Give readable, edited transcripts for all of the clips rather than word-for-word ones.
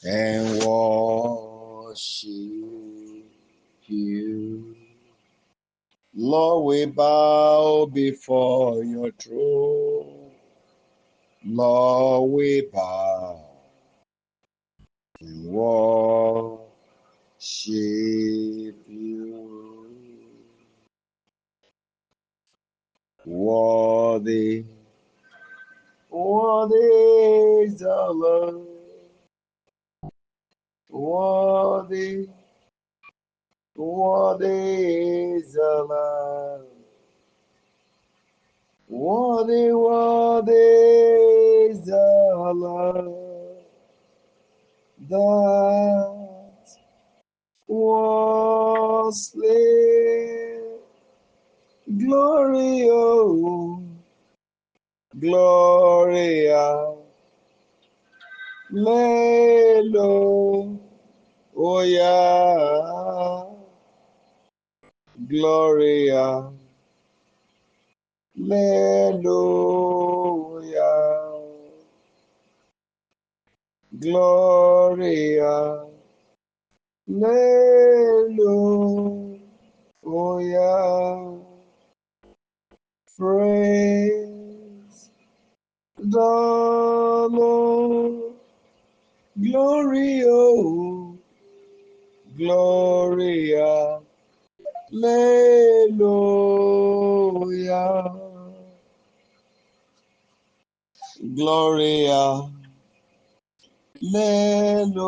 and worship you. Lord, we bow before your throne. Lord, we bow and worship you. Worthy, worthy is the Lord. Worthy, worthy is the Lamb. Worthy, worthy is the Lamb that was slain. Glory, oh, Gloria, Lelo, oh yeah, Gloria, Hallelujah, Gloria, Hallelujah, praise the Lord, glory, oh, Gloria, Hallelujah, Gloria, Hallelujah,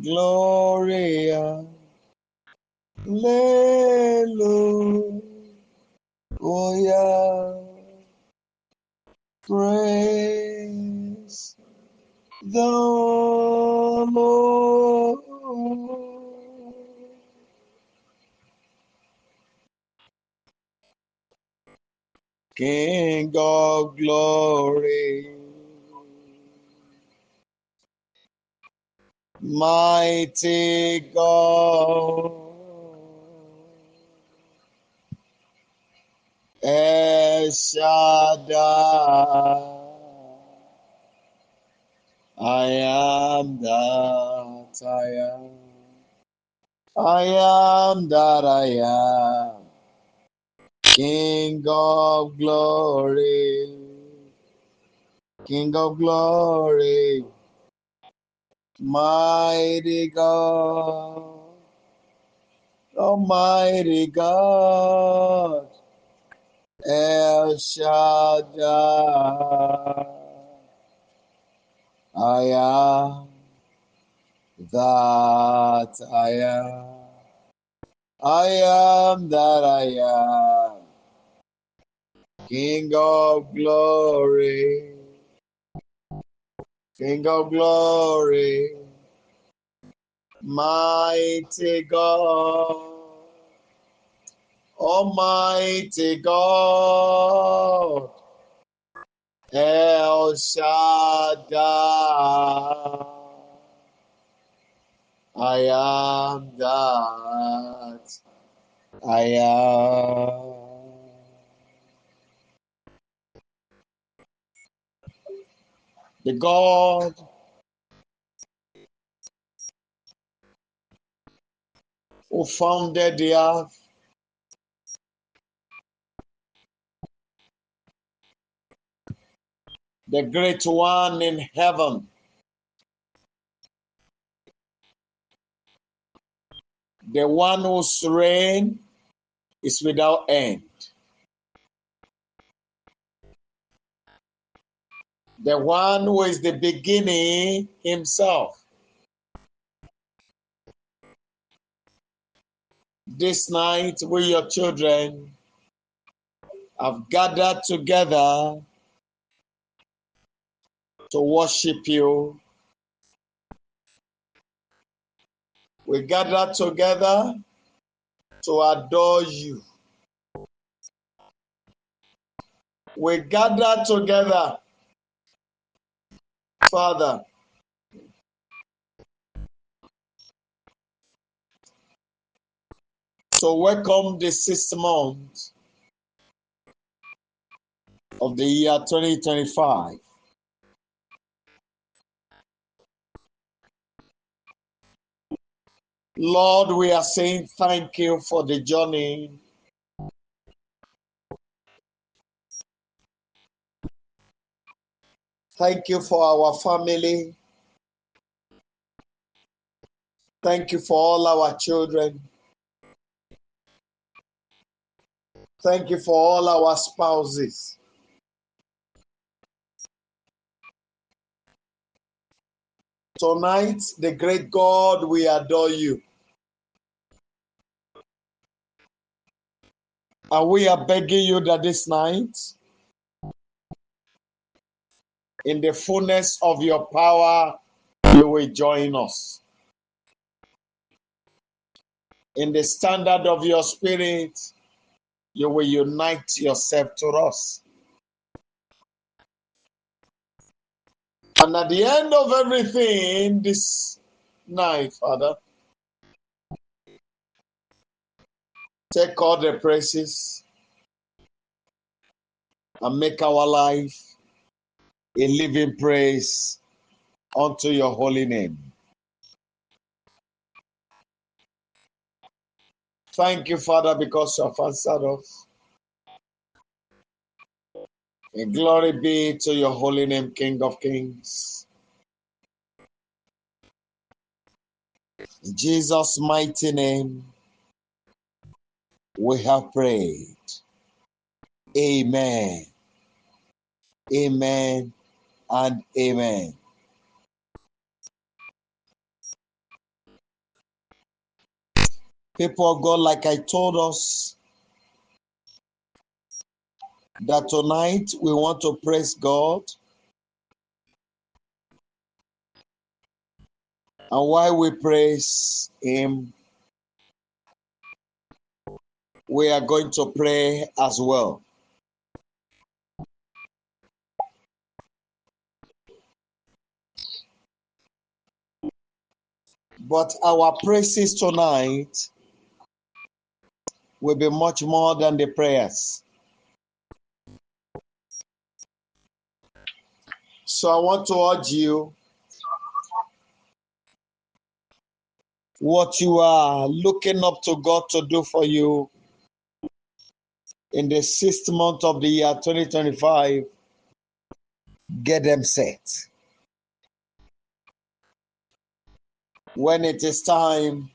Gloria, Hallelujah, praise the Lord. King of glory, mighty God, El Shaddai, I am that I am. I am that I am. King of glory, King of glory, mighty God, Almighty God, El Shaddai, I am that I am. I am that I am. King of glory, King of glory, mighty God, Almighty God, El Shaddai, I am that I am. The God who founded the earth, the great one in heaven, the one whose reign is without end, the one who is the beginning himself. This night, we, your children, have gathered together to worship you. We gather together to adore you. We gather together, Father, to welcome the 6th month of the year 2025. Lord, we are saying thank you for the journey. Thank you for our family. Thank you for all our children. Thank you for all our spouses. Tonight, the great God, we adore you. And we are begging you that this night, in the fullness of your power, you will join us. In the standard of your spirit, you will unite yourself to us. And at the end of everything this night, Father, take all the praises and make our life a living praise unto your holy name. Thank you, Father, because you have answered us. And glory be to your holy name, King of Kings. In Jesus' mighty name, we have prayed. Amen. Amen and amen. People of God, like I told us, that tonight we want to praise God. And while we praise Him, we are going to pray as well. But our praises tonight will be much more than the prayers. So I want to urge you, what you are looking up to God to do for you in the 6th month of the year 2025, get them set. When it is time,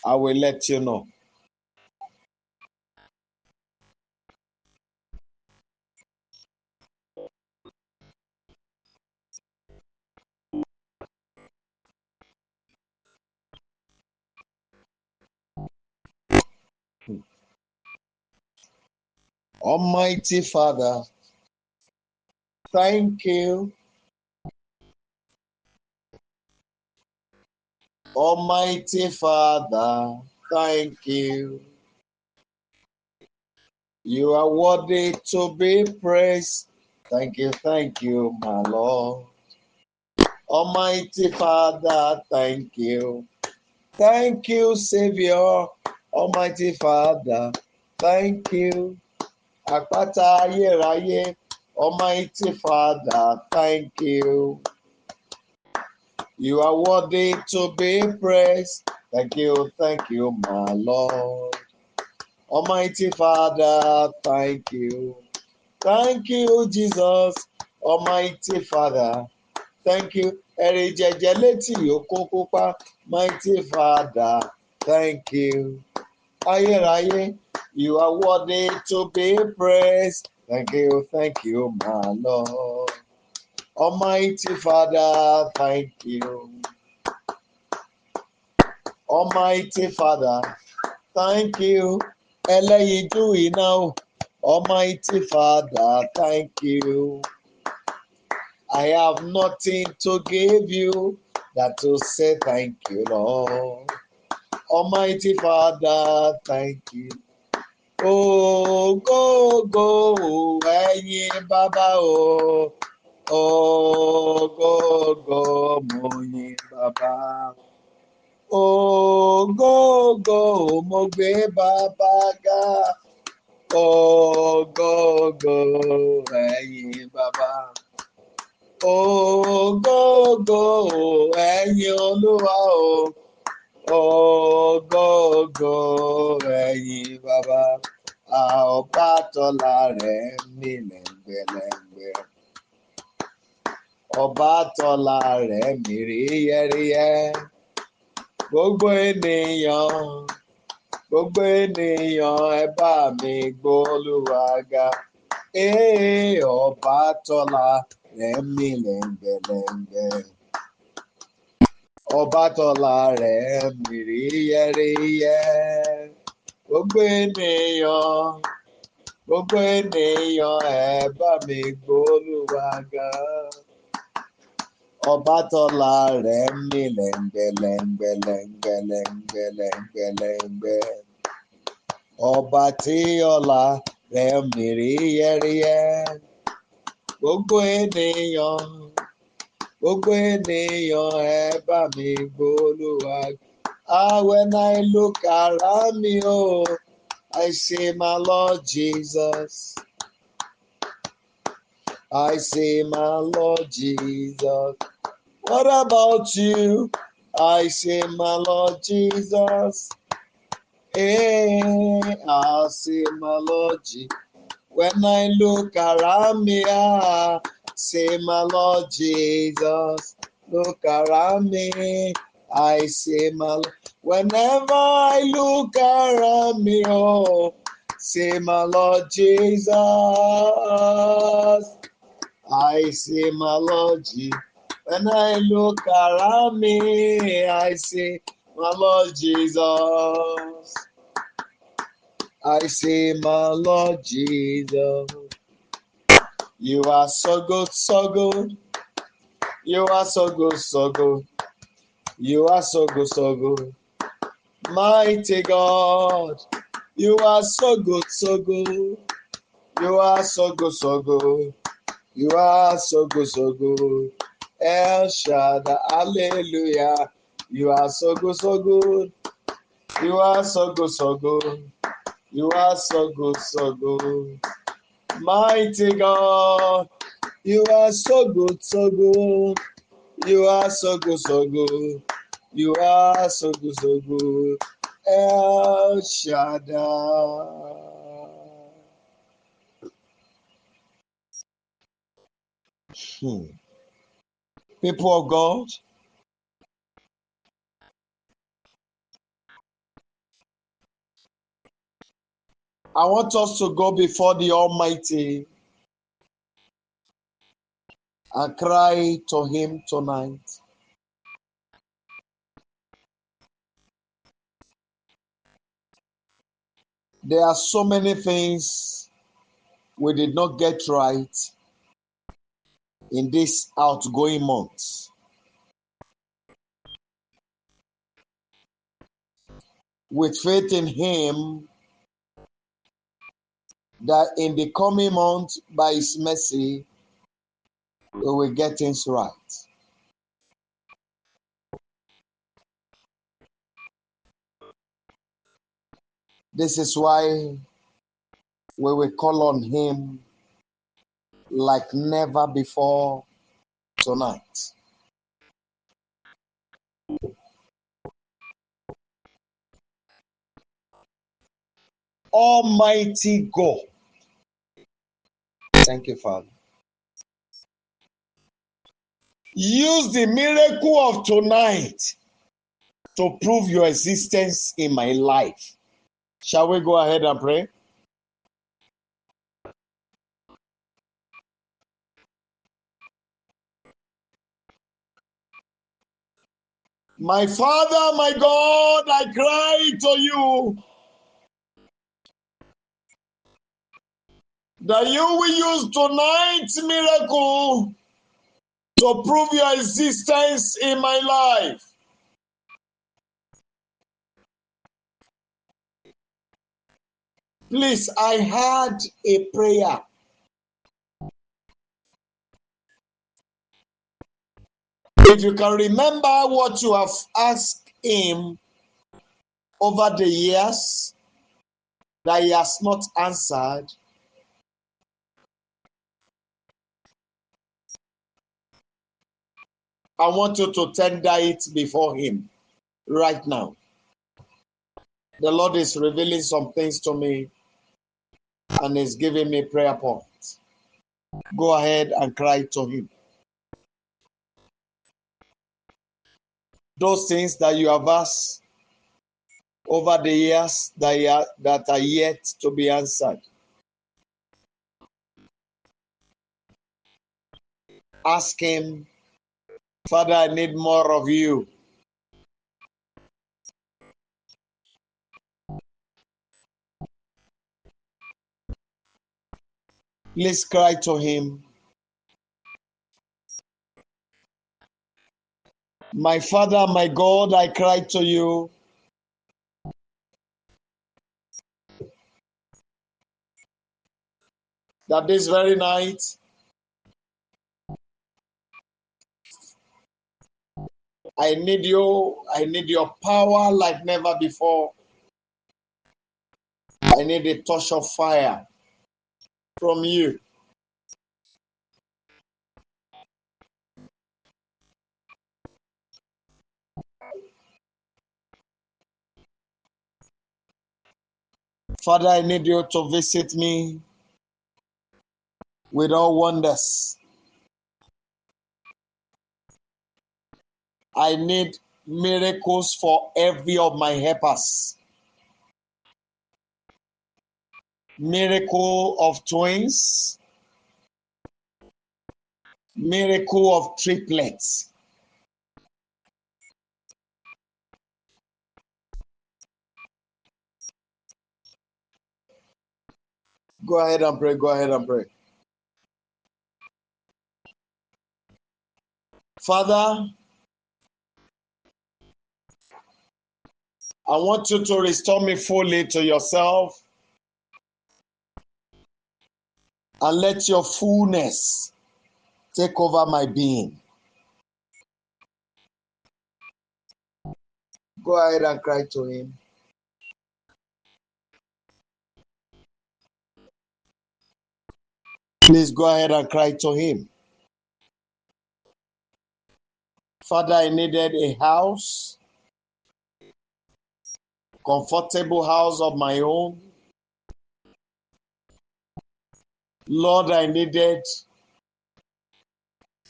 I will let you know. Almighty Father, thank you. Almighty Father, thank you. You are worthy to be praised. Thank you, my Lord. Almighty Father, thank you. Thank you, Savior. Almighty Father, thank you. Àpáta ayérayé, Almighty Father, thank you. You are worthy to be praised. Thank you, my Lord. Almighty Father, thank you. Thank you, Jesus. Almighty Father, thank you. Mighty Father, thank you. Ayérayé, you are worthy to be praised. Thank you, my Lord. Almighty Father, thank you. Almighty Father, thank you. Ẹlẹ́yinjú iná o. Almighty Father, thank you. I have nothing to give you that to say thank you, Lord. Almighty Father, thank you. Oh, go, ẹ̀yin bàbá o. Oh, go, mo yin bàbá. Oh, go, mo gbé bàbá ga. Ògógó ẹ̀yin bàbá. Ògógó ẹ̀yin Olúwa o. Ògógó ẹ̀yin bàbá. A ọba tọ́lá rẹ̀ mí lẹ́ngbẹ̀lẹ́ngbẹ̀. Ọba tọ́lá rẹ̀ mí ríyẹ́ríyẹ́. Gbogbo ènìyàn ẹ bá mi gbóòlùwà ga. Ọba tọ́lá rẹ̀ mí lẹ́ngbẹ̀lẹ́ngbẹ̀. Ọba tọ́lá rẹ̀ mí ríyẹ́ríyẹ́. Gbogbo ènìyàn ẹ bá mi gbóòlùwà ga. Ọba tọ́lá rẹ̀ mí lẹ́ngbẹ̀lẹ́ngbẹ̀lẹ́ngbẹ̀lẹ́ngbẹ̀lẹ́ngbẹ̀. Ọba tí ọlá rẹ̀ mí ríyẹ́ríyẹ́. Gbogbo ènìyàn ẹ bá mi gbóòlùwà ga. When I look around me, oh, I see my Lord Jesus. I see my Lord Jesus. What about you? I see my Lord Jesus. Hey, I see my Lord Jesus. When I look around me, I see my Lord Jesus. Look around me, I see my Lord. Whenever I look around me, oh, see my Lord Jesus. I see my Lord Jesus. When I look around me, I see my Lord Jesus. I see my Lord Jesus. You are so good, so good. You are so good, so good. You are so good, so good. Mighty God, you are so good, so good. You are so good, so good. You are so good, so good. El Shaddai, hallelujah. You are so good, so good. You are so good, so good. You are so good, so good. Mighty God, you are so good, so good. You are so good, so good. You are so good, so good. El Shaddai. People of God, I want us to go before the Almighty and cry to Him tonight. There are so many things we did not get right in this outgoing month. With faith in Him, that in the coming month, by His mercy, we will get things right. This is why we will call on Him like never before tonight. Almighty God. Thank you, Father. Use the miracle of tonight to prove your existence in my life. Shall we go ahead and pray? My Father, my God, I cry to you that you will use tonight's miracle to prove your existence in my life. Please, I had a prayer. If you can remember what you have asked Him over the years, that he has not answered, I want you to tender it before him right now. The Lord is revealing some things to me and is giving me prayer points. Go ahead and cry to him. Those things that you have asked over the years that are yet to be answered. Ask him, Father, I need more of you. Please cry to him. My Father, my God, I cry to you. That this very night, I need you. I need your power like never before. I need a touch of fire from you. Father, I need you to visit me with all wonders. I need miracles for every of my helpers. Miracle of twins. Miracle of triplets. Go ahead and pray. Go ahead and pray. Father, I want you to restore me fully to yourself and let your fullness take over my being. Go ahead and cry to him. Please go ahead and cry to him. Father, I needed a house, comfortable house of my own. Lord, I needed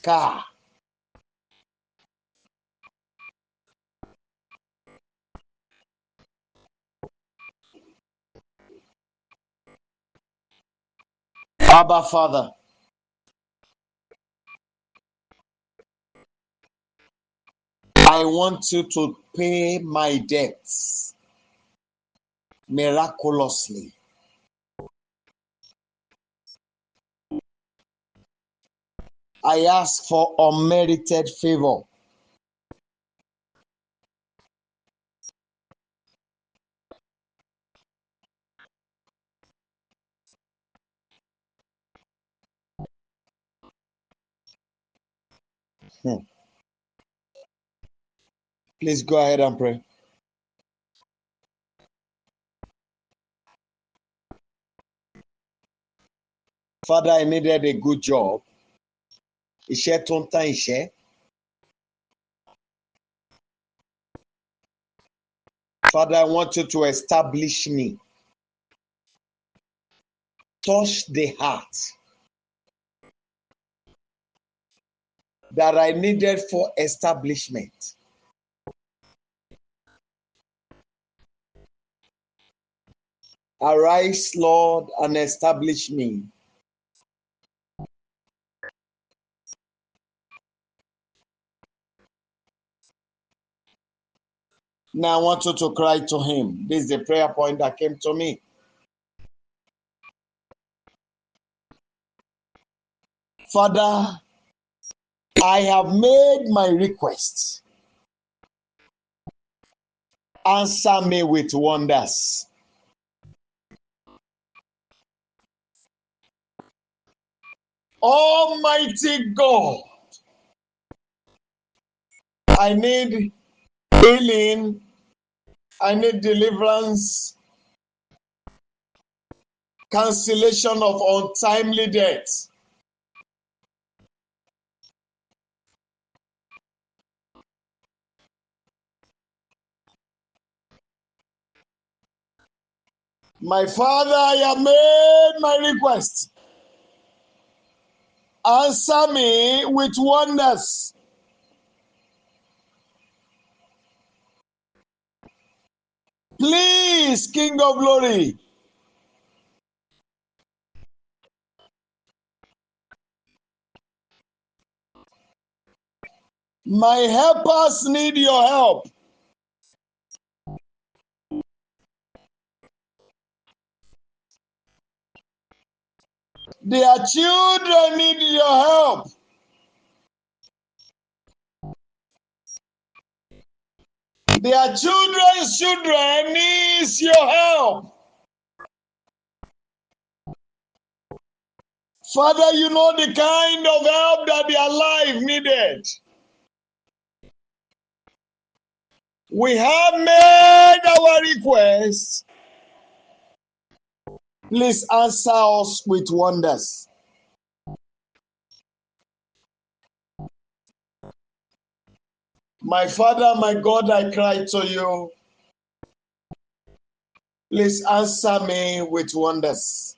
car. Abba, Father, I want you to pay my debts miraculously. I ask for unmerited favor. Please go ahead and pray. Father, I needed a good job. Iṣẹ́ tó ń tán iṣẹ́. Father, I want you to establish me. Touch the heart that I needed for establishment. Arise, Lord, and establish me. Now I want you to cry to him. This is the prayer point that came to me. Father, I have made my request. Answer me with wonders. Almighty God, I need healing. I need deliverance. cancellation of untimely death. My Father, I have made my request. Answer me with wonders. Please, King of Glory. My helpers need your help. Their children need your help. Their children's children need your help. Father, you know the kind of help that their life needed. We have made our request. Please answer us with wonders. My Father, my God, I cry to you. Please answer me with wonders.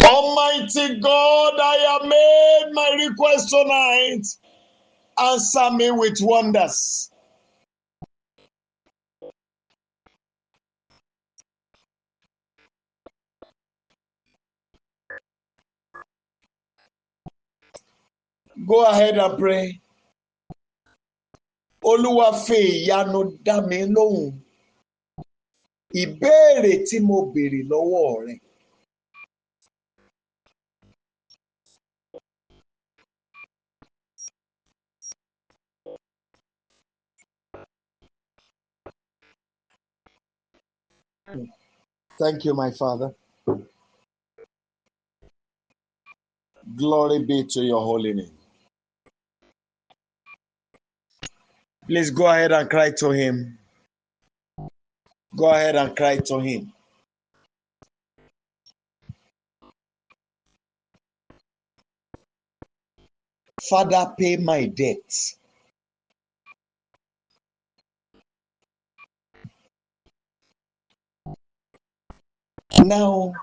Almighty God, I have made my request tonight. Answer me with wonders. Go ahead and pray. Olúwa fi ìyanu dá mi lóhùn. Ìbéèrè tí mo béèrè lọ́wọ́ rẹ̀. Thank you, my Father. Glory be to your holy name. Please go ahead and cry to him. Go ahead and cry to him. Father, pay my debts. Now,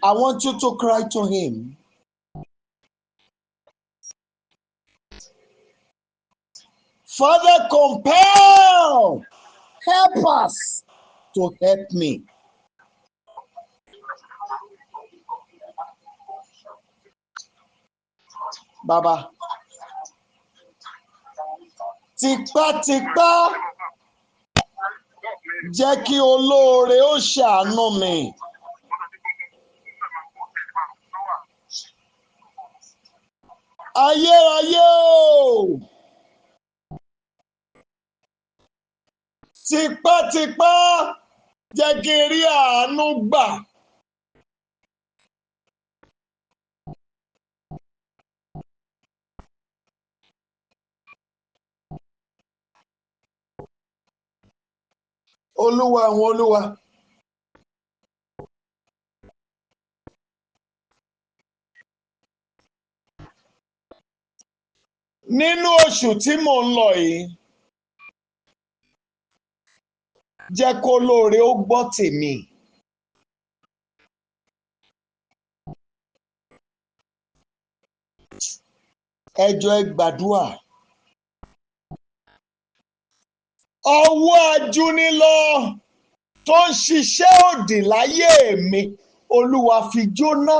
I want you to cry to him. Father, compel, help us to help me. Baba, tipátipá jẹ́ kí olóore ó ṣàánú mi. Ayérayé o, tipátipá jẹ́ kí n rí àánú gbà. Olúwa àwọn olúwa. Nínú oṣù tí mò ń lọ yìí, jẹ́ kó lóore ó gbọ́ tèmi. Ẹ jọ̀ọ́ ẹ gbàdúrà. Ọwọ́ ajúnilọ tó ń ṣiṣẹ́ òdì láyé mi, Olúwa fi jóná.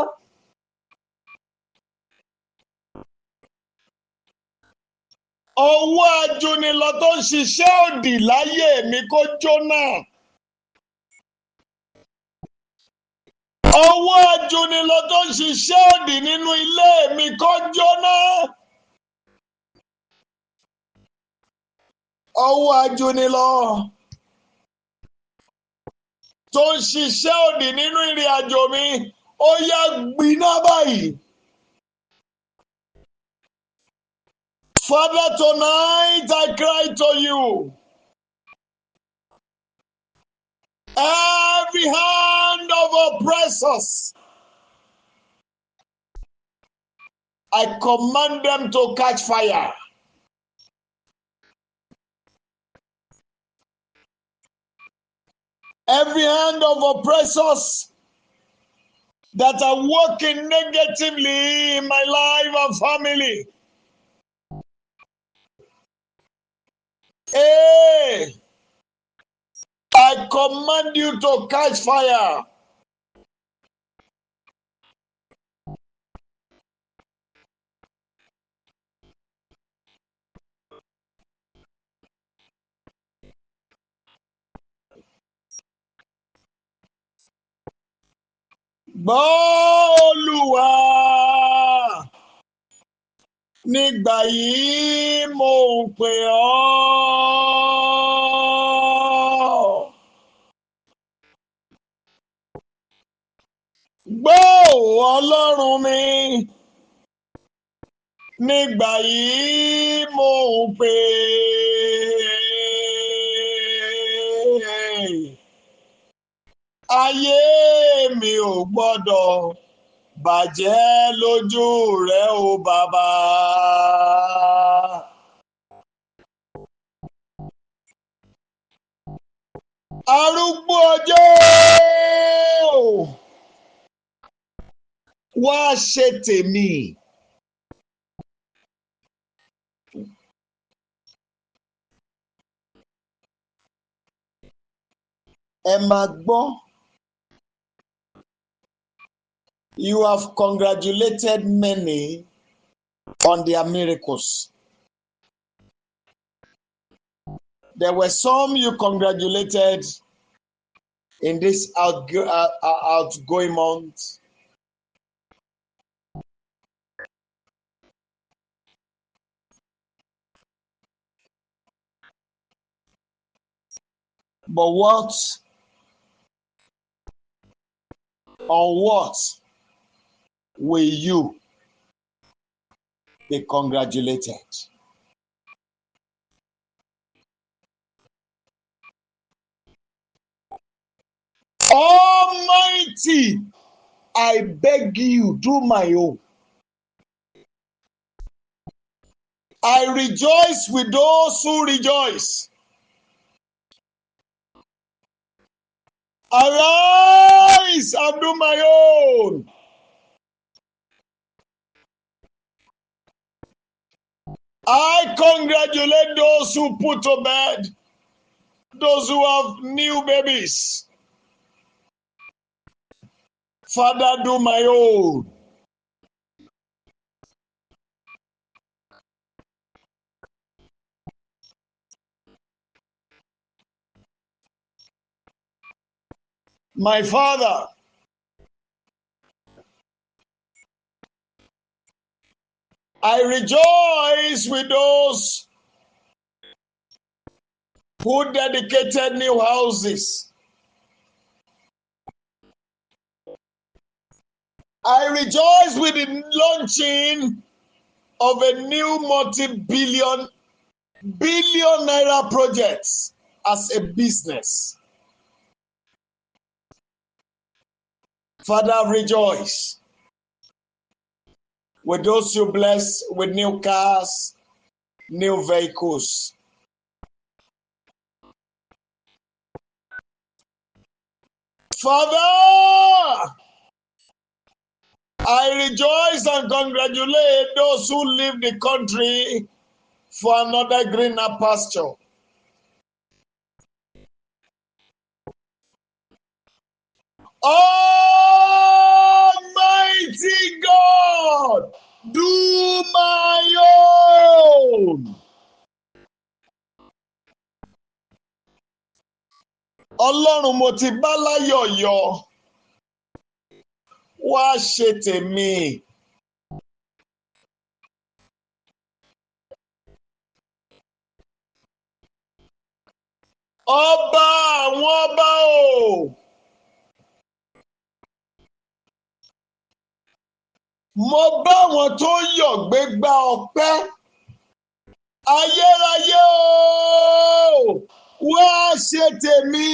Ọwọ́ ajúnilọ tó ń ṣiṣẹ́ òdì láyé mi kó jóná. Ọwọ́ ajúnilọ tó ń ṣiṣẹ́ òdì nínú ilé mi kó jóná. Ọwọ́ ajúnilọ tó ń ṣiṣẹ́ òdì nínú ìrìn àjò mi, ó yá gbiná báyìí. Father, tonight I cry to you. Every hand of oppressors, I command them to catch fire. Every hand of oppressors that are working negatively in my life and family, hey, I command you to catch fire. Gbọ́ Olúwa, nígbà yìí mo ń pè ọ́. Gbọ́ Ọlọ́run mi, nígbà yìí mo ń pè ayé mi ò gbọ́dọ̀ bàjẹ́ lójú rẹ o bàbá. Arúgbó ọjọ́, wá ṣe tèmi. Ẹ máa gbọ́. You have congratulated many on their miracles. There were some you congratulated in this outgoing month. But on what will you be congratulated? Almighty, I beg you, do my own. I rejoice with those who rejoice. Arise and do my own. I congratulate those who put to bed, those who have new babies. Father, do my own. My Father, I rejoice with those who dedicated new houses. I rejoice with the launching of a new multi-billion naira project as a business. Father, rejoice with those you bless with new cars, new vehicles. Father, I rejoice and congratulate those who leave the country for another greener pasture. Almighty God, do my own. Ọlọ́run mo ti bá láyọ̀ yọ, wá ṣe tèmi. Ọba àwọn ọba o. Mo bá wọn tó yọ̀ gbégbá ọpẹ́. Ayérayé o, wá ṣe tèmi.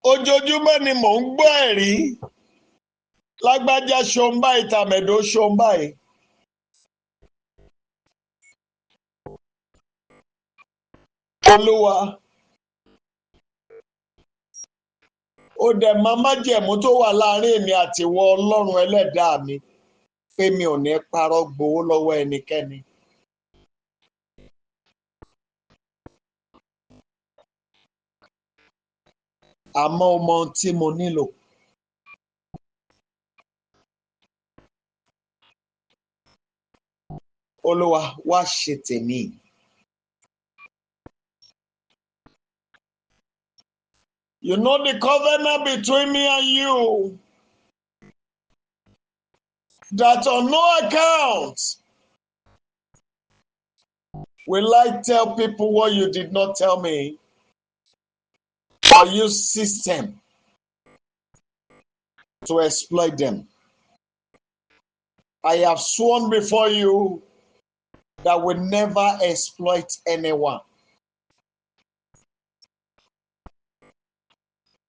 Ojoojúmọ́ ni mò ń gbọ́ ẹ̀rí. Lágbájá ṣohun báyìí, tàmẹ̀dò ṣohun báyìí. Olúwa, ó dẹ̀ máa májẹ̀mú tó wà láàrin èmi àti ìwọ Ọlọ́run ẹlẹ́dàá mi pé mi ò ní parọ́ gbowó lọ́wọ́ ẹnikẹ́ni. Àmọ́ o mọ ohun tí mo nílò. Olúwa, wá ṣe tèmi. You know the covenant between me and you, that on no account will I tell people what you did not tell me, or use system to exploit them. I have sworn before you that will never exploit anyone.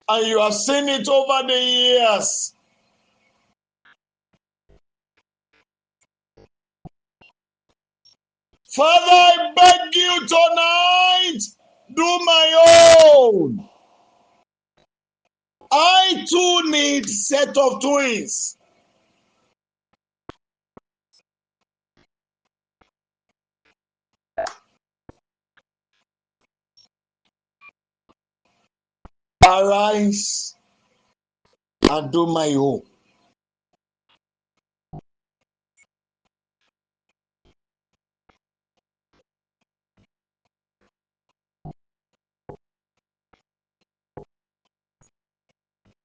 And you have seen it over the years. Father, I beg you tonight, do my own. I too need set of twins. Arise and do my own.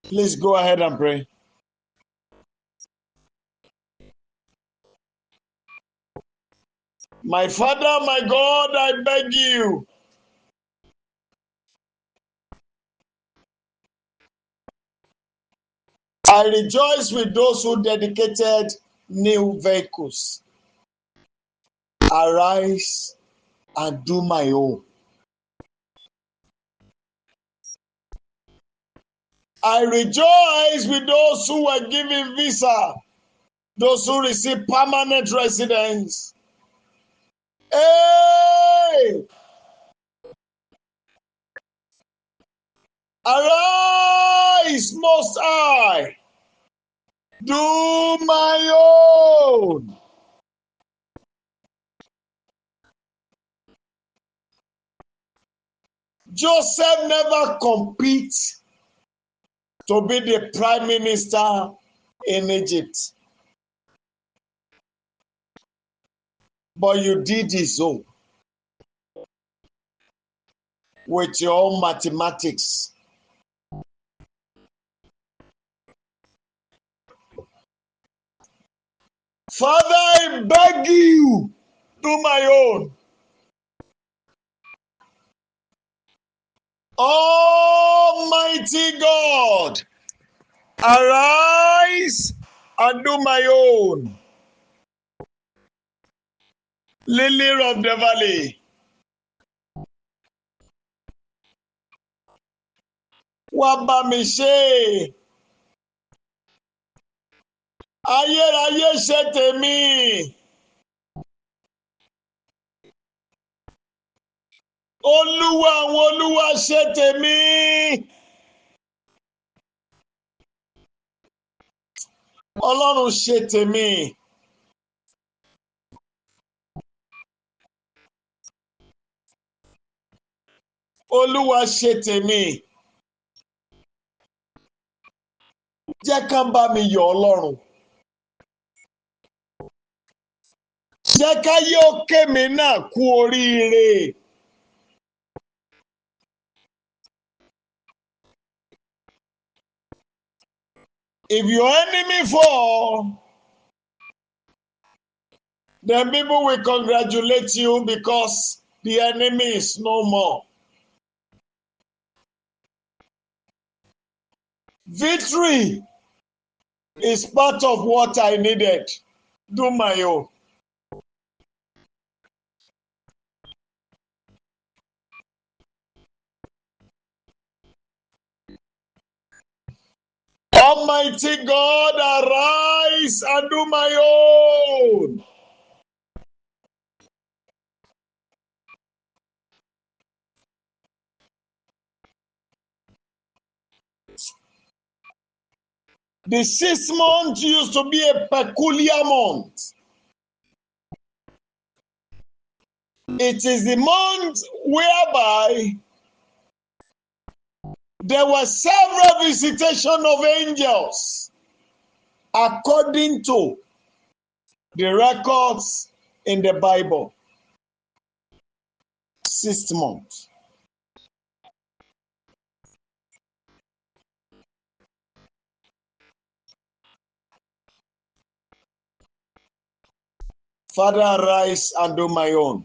Please go ahead and pray. My Father, my God, I beg you. I rejoice with those who dedicated new vehicles. Arise and do my own. I rejoice with those who were given visa, those who receive permanent residence. Hey! Arise, Most High. Do my own. Joseph never compete to be the prime minister in Egypt. But you did his own with your own mathematics. Father, I beg you, do my own. Almighty God, arise and do my own. Lily of the valley, wá bá mi ṣe. Ayérayé ṣe tèmi. Olúwa àwọn olúwa ṣe tèmi. Ọlọ́run ṣe tèmi. Olúwa ṣe tèmi. Jẹ́ ká bá mi yọ̀ Ọlọ́run. Jẹ́ ká yóò kémi náà kú oríire. If your enemy fall, then people will congratulate you because the enemy is no more. Victory is part of what I needed. Do my own. Almighty God, arise and do my own. The 6th month used to be a peculiar month. It is the month whereby there were several visitation of angels according to the records in the Bible. 6th month. Father, arise and do my own.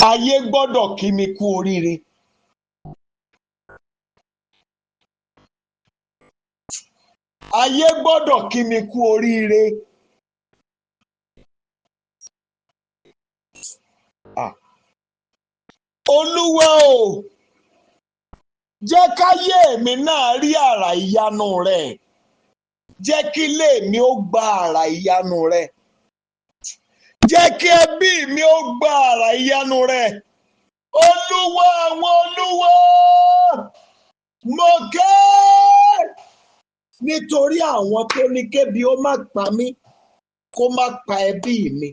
Ayé gbọ́dọ̀ kí mi kú oríire. Ayé gbọ́dọ̀ kí mi kú oríire. Olúwa o, jẹ́ káyé mi náà rí àrà ìyanu rẹ̀. Jẹ́ kí ilé mi ó gba àrà ìyanu rẹ̀. Jẹ́ kí ẹbí mi ó gba àrà ìyanu rẹ̀. Olúwa àwọn olúwa, mo ké nítorí àwọn tó ní kébi ó má pa mí, kó má pa ẹbí mi.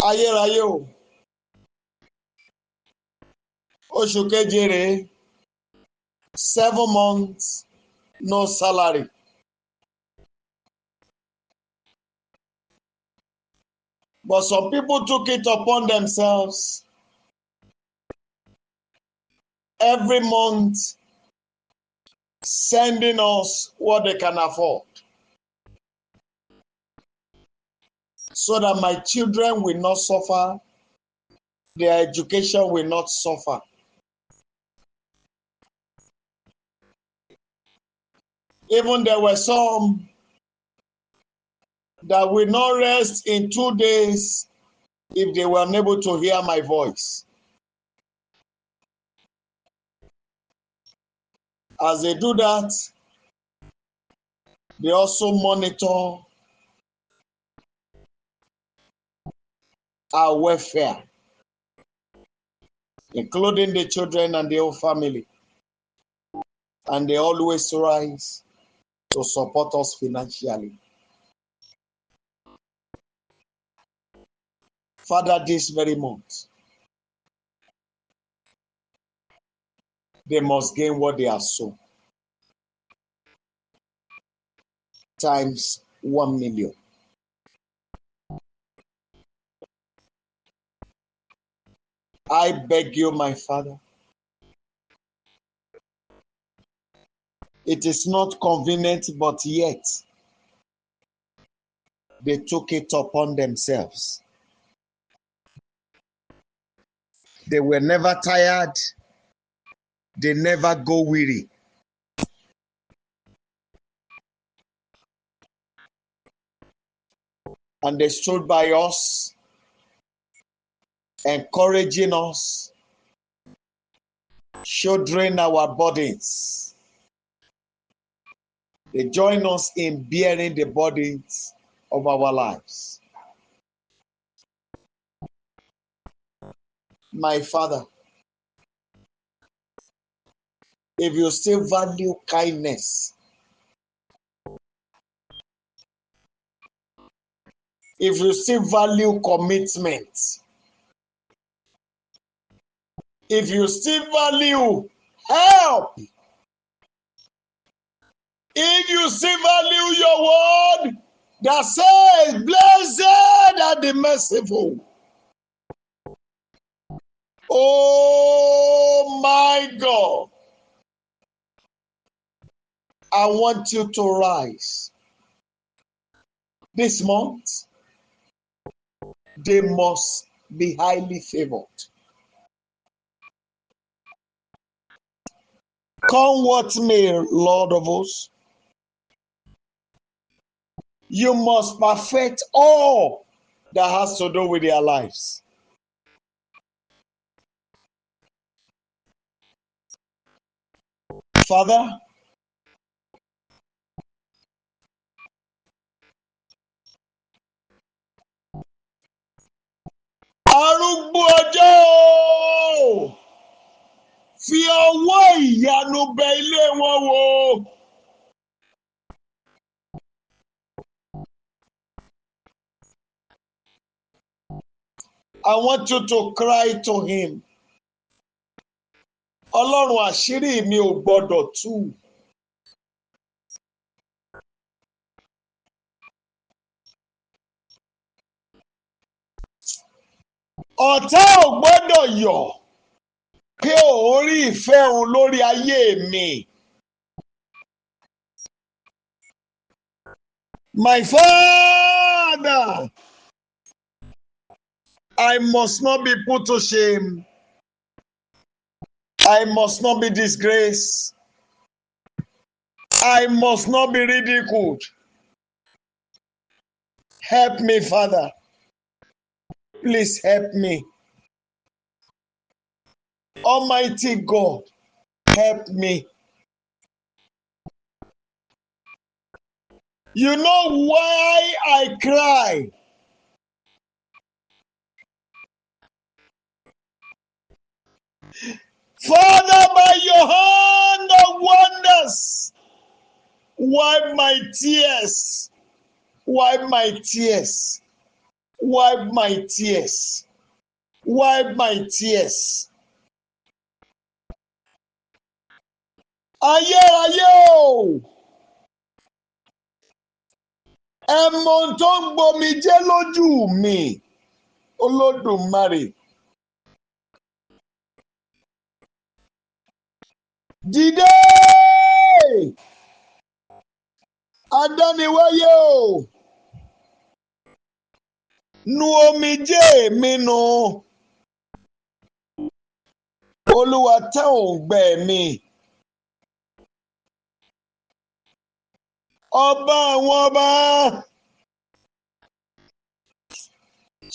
Ayérayé o, oṣù keje rèé, 7 months, no salary. But some people took it upon themselves every month sending us what they can afford so that my children will not suffer, their education will not suffer. Even there were some that will not rest in 2 days if they were unable to hear my voice. As they do that, they also monitor our welfare, including the children and the whole family. And they always rise to support us financially. Father, this very month, they must gain what they have sown times 1 million. I beg you, my Father, it is not convenient, but yet they took it upon themselves. They were never tired. They never go weary. And they stood by us, encouraging us, shouldering our burdens. They join us in bearing the burdens of our lives. My Father, if you still value kindness, if you still value commitment, if you still value help, if you still value your word that says, blessed are the merciful. Oh my God, I want you to rise this month, they must be highly favored. Come what may, Lord of hosts, you must perfect all that has to do with their lives. Father, arúgbó ọjọ́ fi ọwọ́ ìyanu bẹ ilé wọn wò. I want you to cry to him. Ọlọ́run àṣírí mi ò gbọ́dọ̀ tú. Ọ̀tá ò gbọ́dọ̀ yọ̀ pé òun rí ìfẹ́ òun lórí ayé mi. My Father, I must not be put to shame. I must not be disgraced. I must not be ridiculed. Help me, Father. Please help me. Almighty God, help me. You know why I cry? Father, by your hand of wonders, wipe my tears. Wipe my tears. Wipe my tears. Wipe my tears. Ayérayé o! Ẹmọ tó ń gbomijé lójú mi, Olódùmarè. Dìde! Adániwáyé o! Nu omijé mi nù. Olúwa tẹ́ òǹgbẹ mi. Ọba àwọn ọba.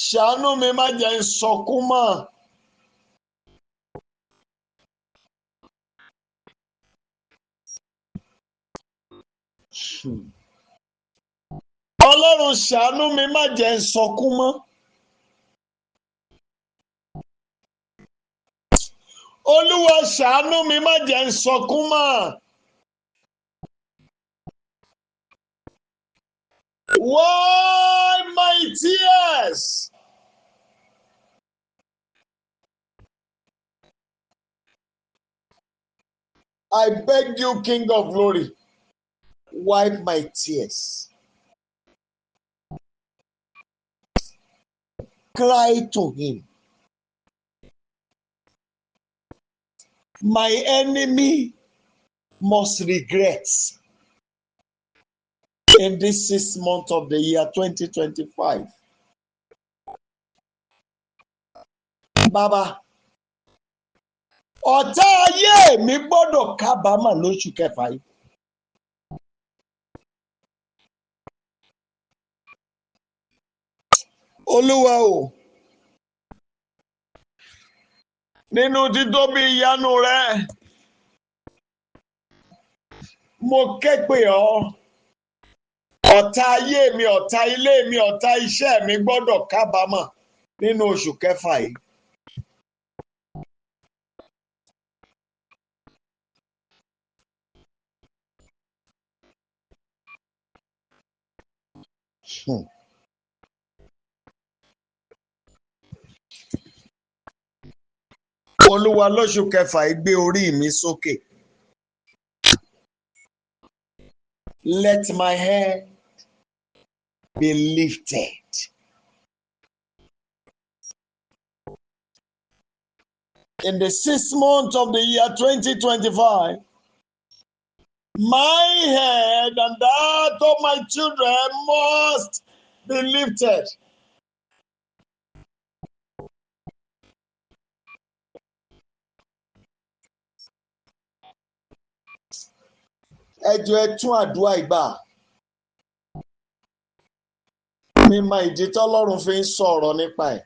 Ṣàánú mi má jẹ́ n sọkún mọ́. Ọlọ́run ṣàánú mi má jẹ́ n sọkún mọ́. Olúwa ṣàánú mi má jẹ́ n sọkún mọ́. Wipe my tears. I beg you, King of Glory, wipe my tears. Cry to him. My enemy must regret in this 6th month of the year 2025. Baba, ọ̀tá ayé mi gbọ́dọ̀ kábàámọ̀ lóṣù kẹfà yìí. Olúwa o, nínú títóbi ìyanu rẹ, mo ké pè ọ́. Ọ̀tá ayé mi, ọ̀tá ilé mi, ọ̀tá iṣẹ́ mi gbọ́dọ̀ kábàámọ̀ nínú oṣù kẹfà yìí. Olúwa lóṣù kẹfà yìí gbé orí mi sókè. Let my head be lifted. In the 6th month of the year 2025, my head and that of my children must be lifted. Ẹ jọ̀ọ́ ẹ tún àdúrà ìgbà. Mímọ ìdí tọ́lọ́run fi ń sọ̀rọ̀ nípa ẹ̀.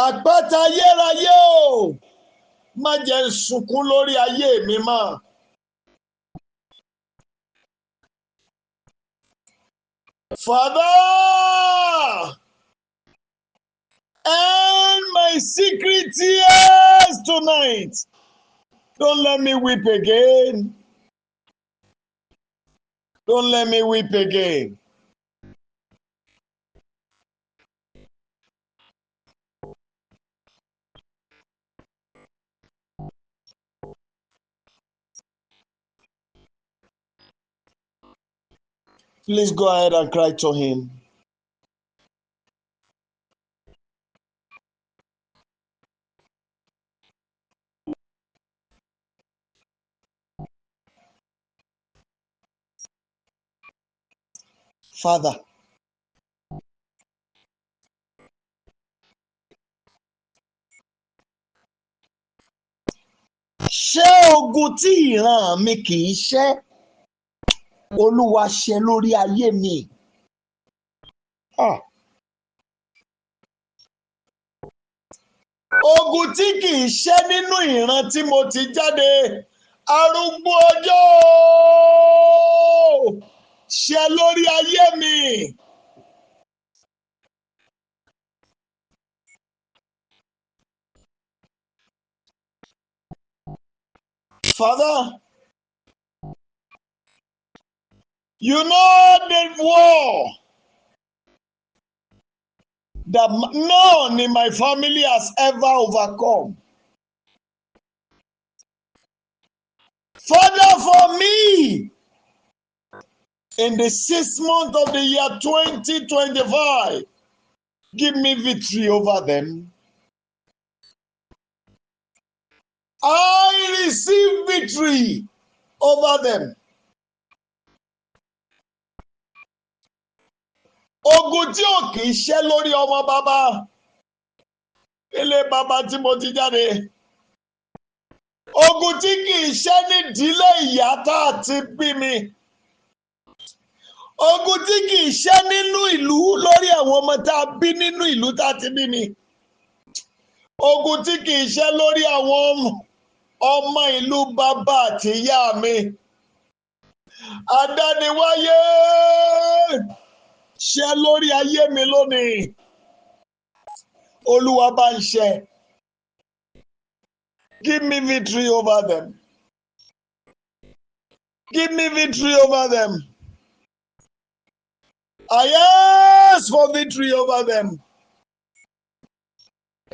Àpáta ayérayé o, má jẹ́ n sunkún lórí ayé mi mọ́. Father, end my secret tears tonight. Don't let me weep again. Don't let me weep again. Please go ahead and cry to him. Father, ṣé ogun tí ìran mi kì í ṣẹ́, Olúwa ṣe lórí ayé mi? Ogun tí kì í ṣẹ́ nínú ìran tí mo ti jáde, arúgbó ọjọ́ ṣe lórí ayé mi. Father, you know the war that none in my family has ever overcome. Father, for me, in the 6th month of the year 2025, give me victory over them. I receive victory over them. Ogun tí ò kì í ṣẹ́ lórí ọmọ bàbá, ilé bàbá tí mo ti jáde. Ogun tí kì í ṣẹ́ nídìílé ìyá tá a ti bí mi. Ogun tí kì í ṣẹ́ nínú ìlú lórí àwọn ọmọ tá a bí nínú ìlú tá a ti bí mi. Ogun tí kì í ṣẹ́ lórí àwọn ọmọ ìlú bàbá àti ìyá mi. Adániwáyé ṣe lórí ayé mi lónìí. Olúwa bá ń ṣe. Give me victory over them. Give me victory over them. I ask for victory over them.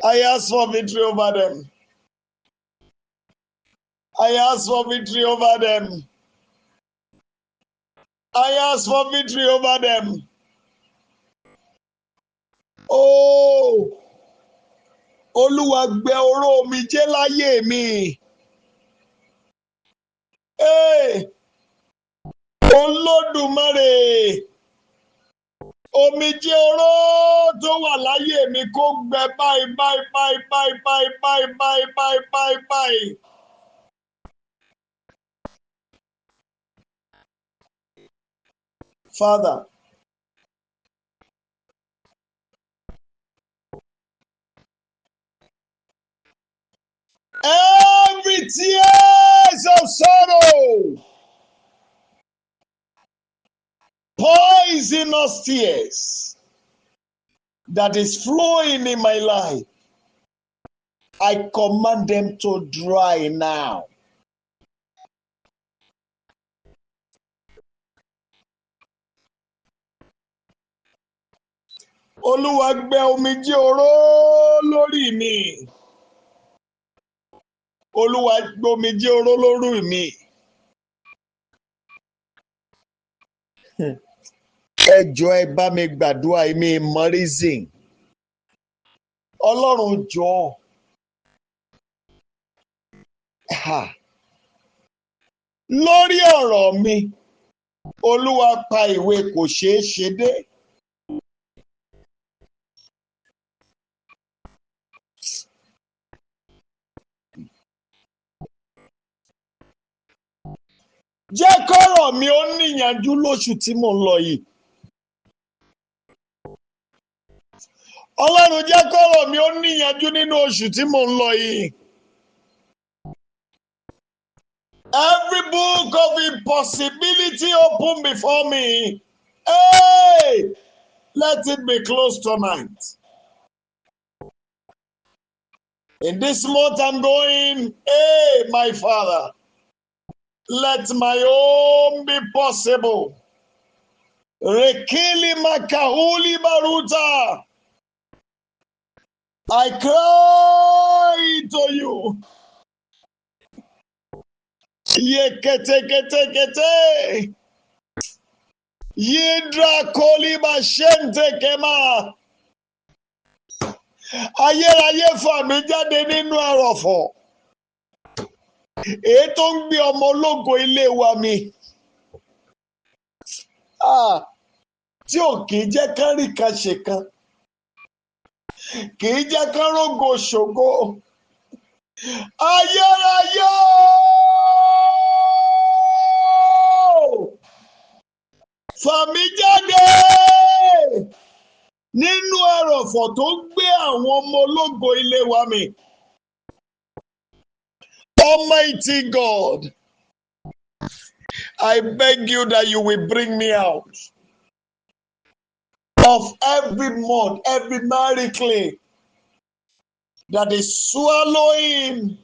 I ask for victory over them. I ask for victory over them. I ask for victory over them. Oh, Olúwa gbẹ oró omijé láyé mi. Olódùmarè, omijé oró tó wà láyé mi kó gbẹ báyìí báyìí báyìí báyìí báyìí báyìí báyìí báyìí báyìí báyìí. Father, every tears of sorrow, poisonous tears that is flowing in my life, I command them to dry now. Olúwa gbẹ omijé oró lórí mi. Olúwa gbẹ omijé oró lórí mi. Ẹ jọ̀ọ́ ẹ bá mi gbàdúrà mi mọ reason. Ọlọ́run jọ̀ọ́. Lórí ọ̀rọ̀ mi, Olúwa pa ìwé kò ṣeé ṣe dé. Jẹ́ kọ́rọ̀ mi ó níyànjú lóṣù tí mò ń lọ yìí. Ọlọ́run jẹ́ kọ́rọ̀ mi ó níyànjú nínú oṣù tí mò ń lọ yìí. Every book of impossibility open before me. Hey, let it be closed tonight. In this month I'm going, hey, my Father, let my own be possible. Rekili makahuli baruta. I cry to you. Yekete. Yidra koli bashente kema. Ayérayé fà mí jáde nínú ẹrọ̀fọ̀. Èyí tó ń gbé ọmọ ológo ilé wa mi. Tí ò kì í jẹ́ kán rí kan ṣe kan. Kì í jẹ́ kán rógo ṣògo. Ayérayé fà mí jáde nínú ẹrọ̀fọ̀ tó ń gbé àwọn ọmọ ológo ilé wa mi. Almighty God, I beg you that you will bring me out of every mud, every miry clay that is swallowing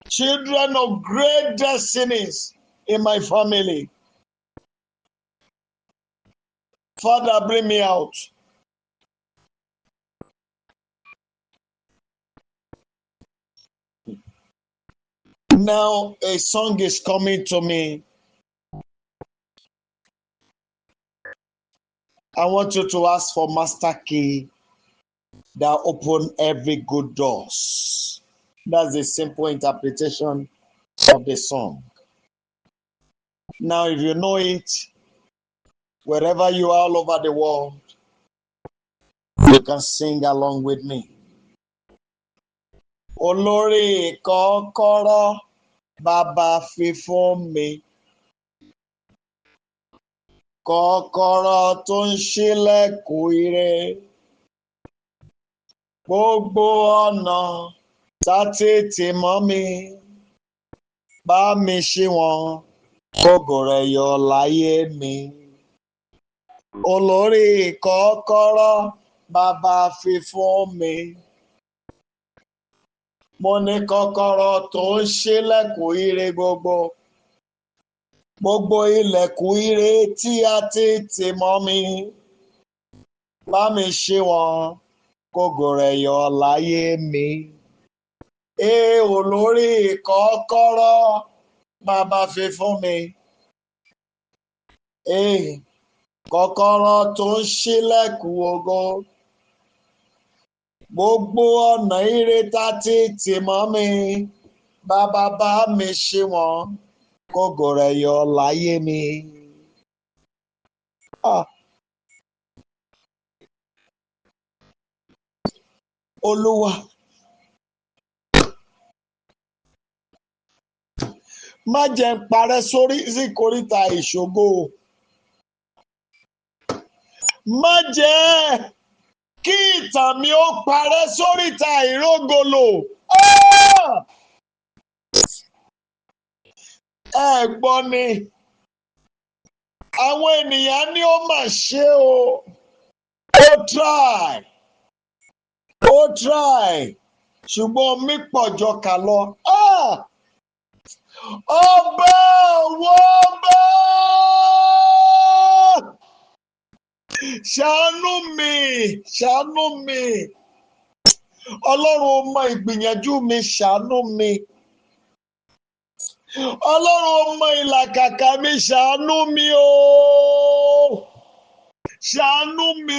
children of great destinies in my family. Father, bring me out. Now a song is coming to me. I want you to ask for master key that open every good doors. That's the simple interpretation of the song. Now, if you know it, wherever you are all over the world, you can sing along with me. Olórí kọ́kọ́rọ́ bàbá fi fún mi. Kọ́kọ́rọ́ tó ń ṣílẹ̀kùn ire. Gbogbo ọ̀nà tá tètè mọ́ mi. Bá mi ṣí wọn, kógo rẹ̀ yọ láyé mi. Olórí kọ́kọ́rọ́ bàbá fi fún mi. Mo ní kọ́kọ́rọ́ tó ń ṣílẹ̀kùn ire gbogbo. Gbogbo ilẹ̀kùn ire tí a tètè mọ́ mi. Bá mi ṣí wọn, kógo rẹ̀ yọ láyé mi. Olórí kọ́kọ́rọ́ bàbá fi fún mi. Kọ́kọ́rọ́ tó ń ṣílẹ̀kùn ògo. Gbogbo ọ̀nà ire tá tètè mọ́ mi. Bàbá bá mi ṣí wọn, kógo rẹ̀ yọ láyé mi. Olúwa, má jẹ́ n parẹ́ sí ìkóríta ìṣògo. Má jẹ́ kí ìtàn mi ó parẹ́ sóríta ìrógolo. Ẹ gbọ́ ni, àwọn ènìyàn ní ó mà ṣe o. Ó try, ṣùgbọ́n mi pọ̀jọ kà lọ. Ọba àwọn ọba, ṣàánú mi. Ọlọ́run mọ ìgbìyànjú mi, ṣàánú mi. Ọlọ́run mọ ìlàkàkà mi, ṣàánú mi o. Ṣàánú mi.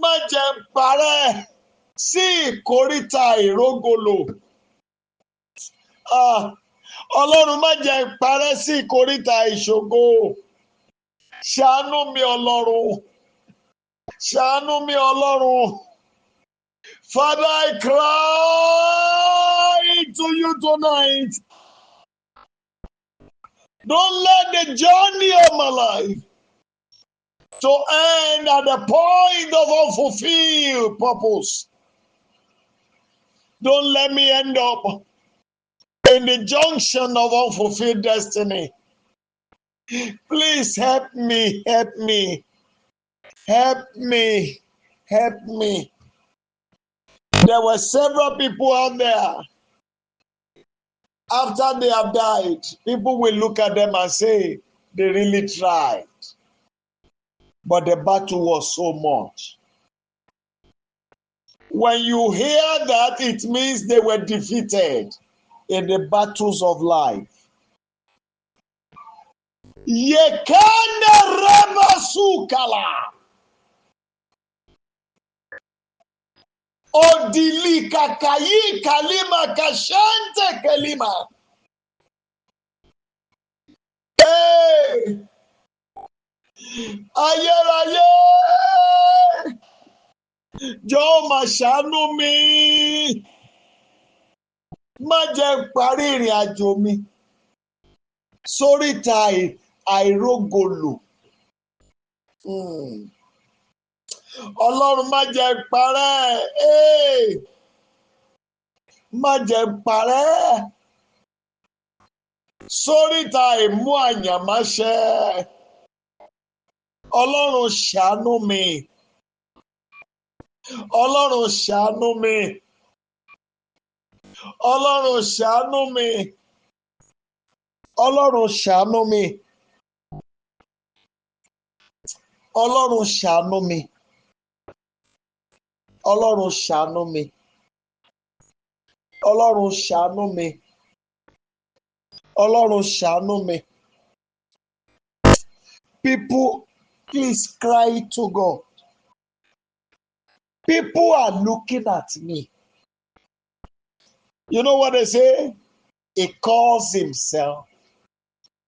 Má jẹ́ n parẹ́ sí ìkóríta ìrógolo. Ah, Ọlọ́run má jẹ́ parẹ́ sí ìkóríta ìṣògo. Ṣàánú mi Ọlọ́run. Ṣàánú mi Ọlọ́run. Father, I cry to you tonight. Don't let the journey of my life to end at the point of unfulfilled purpose. Don't let me end up in the junction of unfulfilled destiny. Please help me, help me, help me, help me. There were several people out there. After they have died, people will look at them and say, they really tried. But the battle was so much. When you hear that, it means they were defeated in the battles of life. Yekane Remasukala. Odili kakayi kalima kashante kalima. Hey! Ayérayé! Jọ̀ọ́ má ṣàánú mi. Má jẹ́ parí ìrìn àjò mi sóríta àìrógòlò. Ọlọ́run má jẹ́ parẹ́. Má jẹ́ parẹ́ sóríta ìmú àyànmáṣẹ. Ọlọ́run ṣàánú mi. Ọlọ́run ṣàánú mi. Ọlọ́run ṣàánú mi. Ọlọ́run ṣàánú mi. Ọlọ́run ṣàánú mi. Ọlọ́run ṣàánú mi. Ọlọ́run ṣàánú mi. Ọlọ́run ṣàánú mi. People, please cry to God. People are looking at me. You know what they say? He calls himself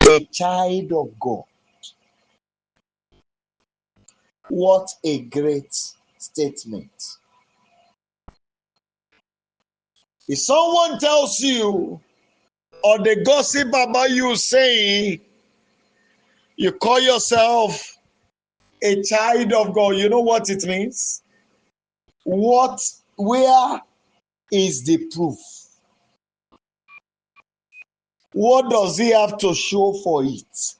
a child of God. What a great statement. If someone tells you or they gossip about you saying you call yourself a child of God, you know what it means? Where is the proof? What does he have to show for it?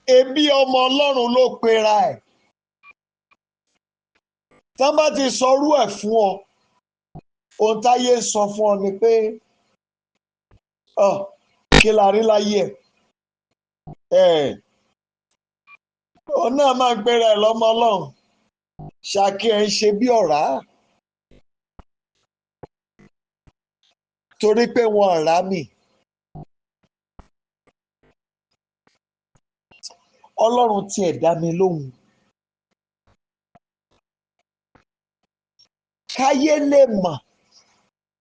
Ebi ọmọ Ọlọ́run ló pera ẹ̀. Tá bá ti sọrú ẹ̀ fún ọ, ohun táyé sọ fún ọ ni pé kí la rí láyé ẹ̀. Òun náà máa ń pera ẹ̀ lọ́mọ Ọlọ́run. Ṣàkí ẹ̀ ń ṣe bí ọ̀rá. Torí pé wọn ọ̀rá mi. Ọlọ́run tiẹ̀ dá mi lóhùn. Káyé lè mọ̀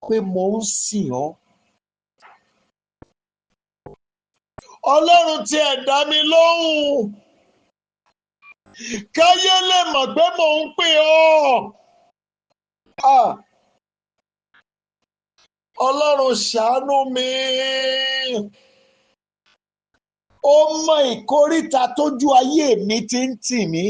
pé mò ń sìn ọ́. Ọlọ́run tiẹ̀ dá mi lóhùn. Káyé lè mọ̀ pé mò ń pè ọ́. Ọlọ́run ṣàánú mi. Ó mọ ìkóríta tójú ayé mi ti ń tì mí.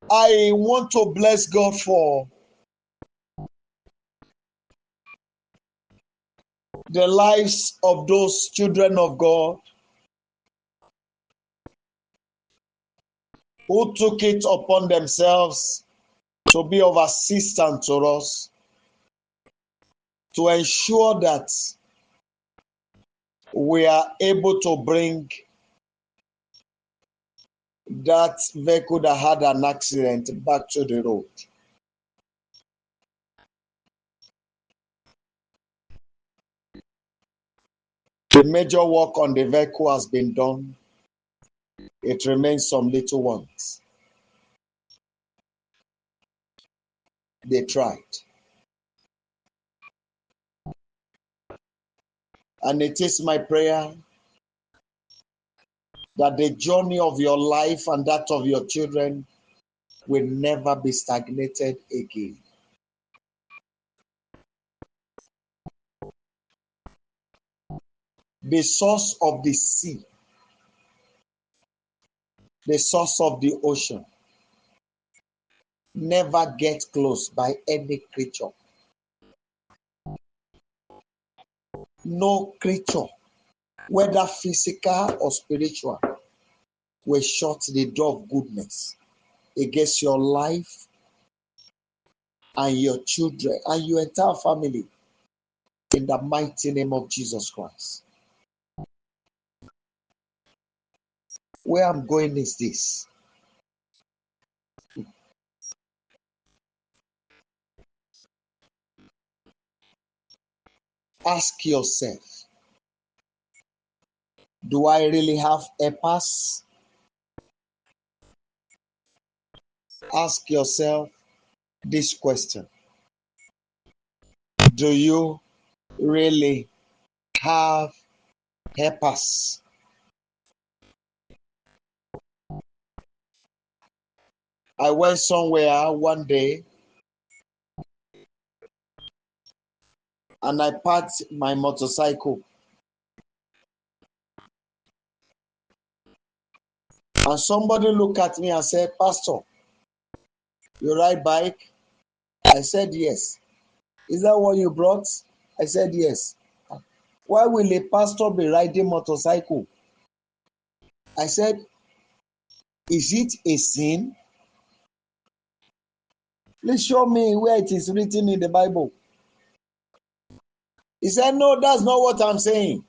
I want to bless God for the lives of those children of God who took it upon themselves to be of assistance to us, to ensure that we are able to bring that vehicle that had an accident back to the road. The major work on the vehicle has been done. It remains some little ones. They tried. And it is my prayer that the journey of your life and that of your children will never be stagnated again. The source of the sea, the source of the ocean, never gets close by any creature. No creature, whether physical or spiritual, will shut the door of goodness against your life and your children and your entire family in the mighty name of Jesus Christ. Where I'm going is this. Ask yourself, do I really have a pass? Ask yourself this question. Do you really have a pass? I went somewhere one day and I parked my motorcycle. And somebody looked at me and said, Pastor, you ride bike? I said, yes. Is that what you brought? I said, yes. Why will a pastor be riding motorcycle? I said, is it a sin? Please show me where it is written in the Bible. He said, no, that's not what I'm saying.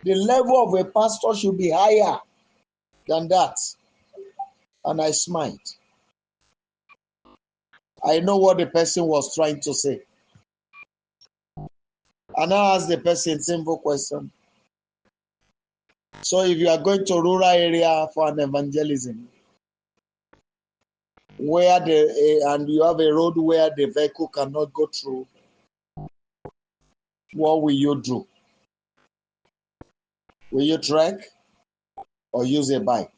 The level of a pastor should be higher than that. And I smiled. I know what the person was trying to say. And I asked the person a simple question. So if you are going to rural area for an evangelism, where and you have a road where the vehicle cannot go through, what will you do? Will you trek or use a bike?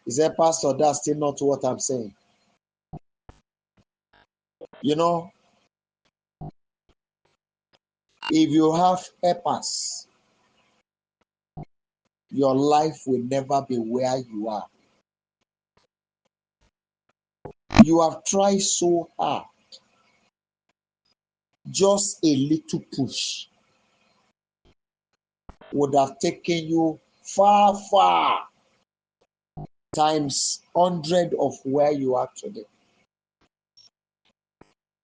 He said, Pastor, that's still not what I'm saying. You know, if you have helpers, your life will never be where you are. You have tried so hard. Just a little push would have taken you far, far times 100 of where you are today.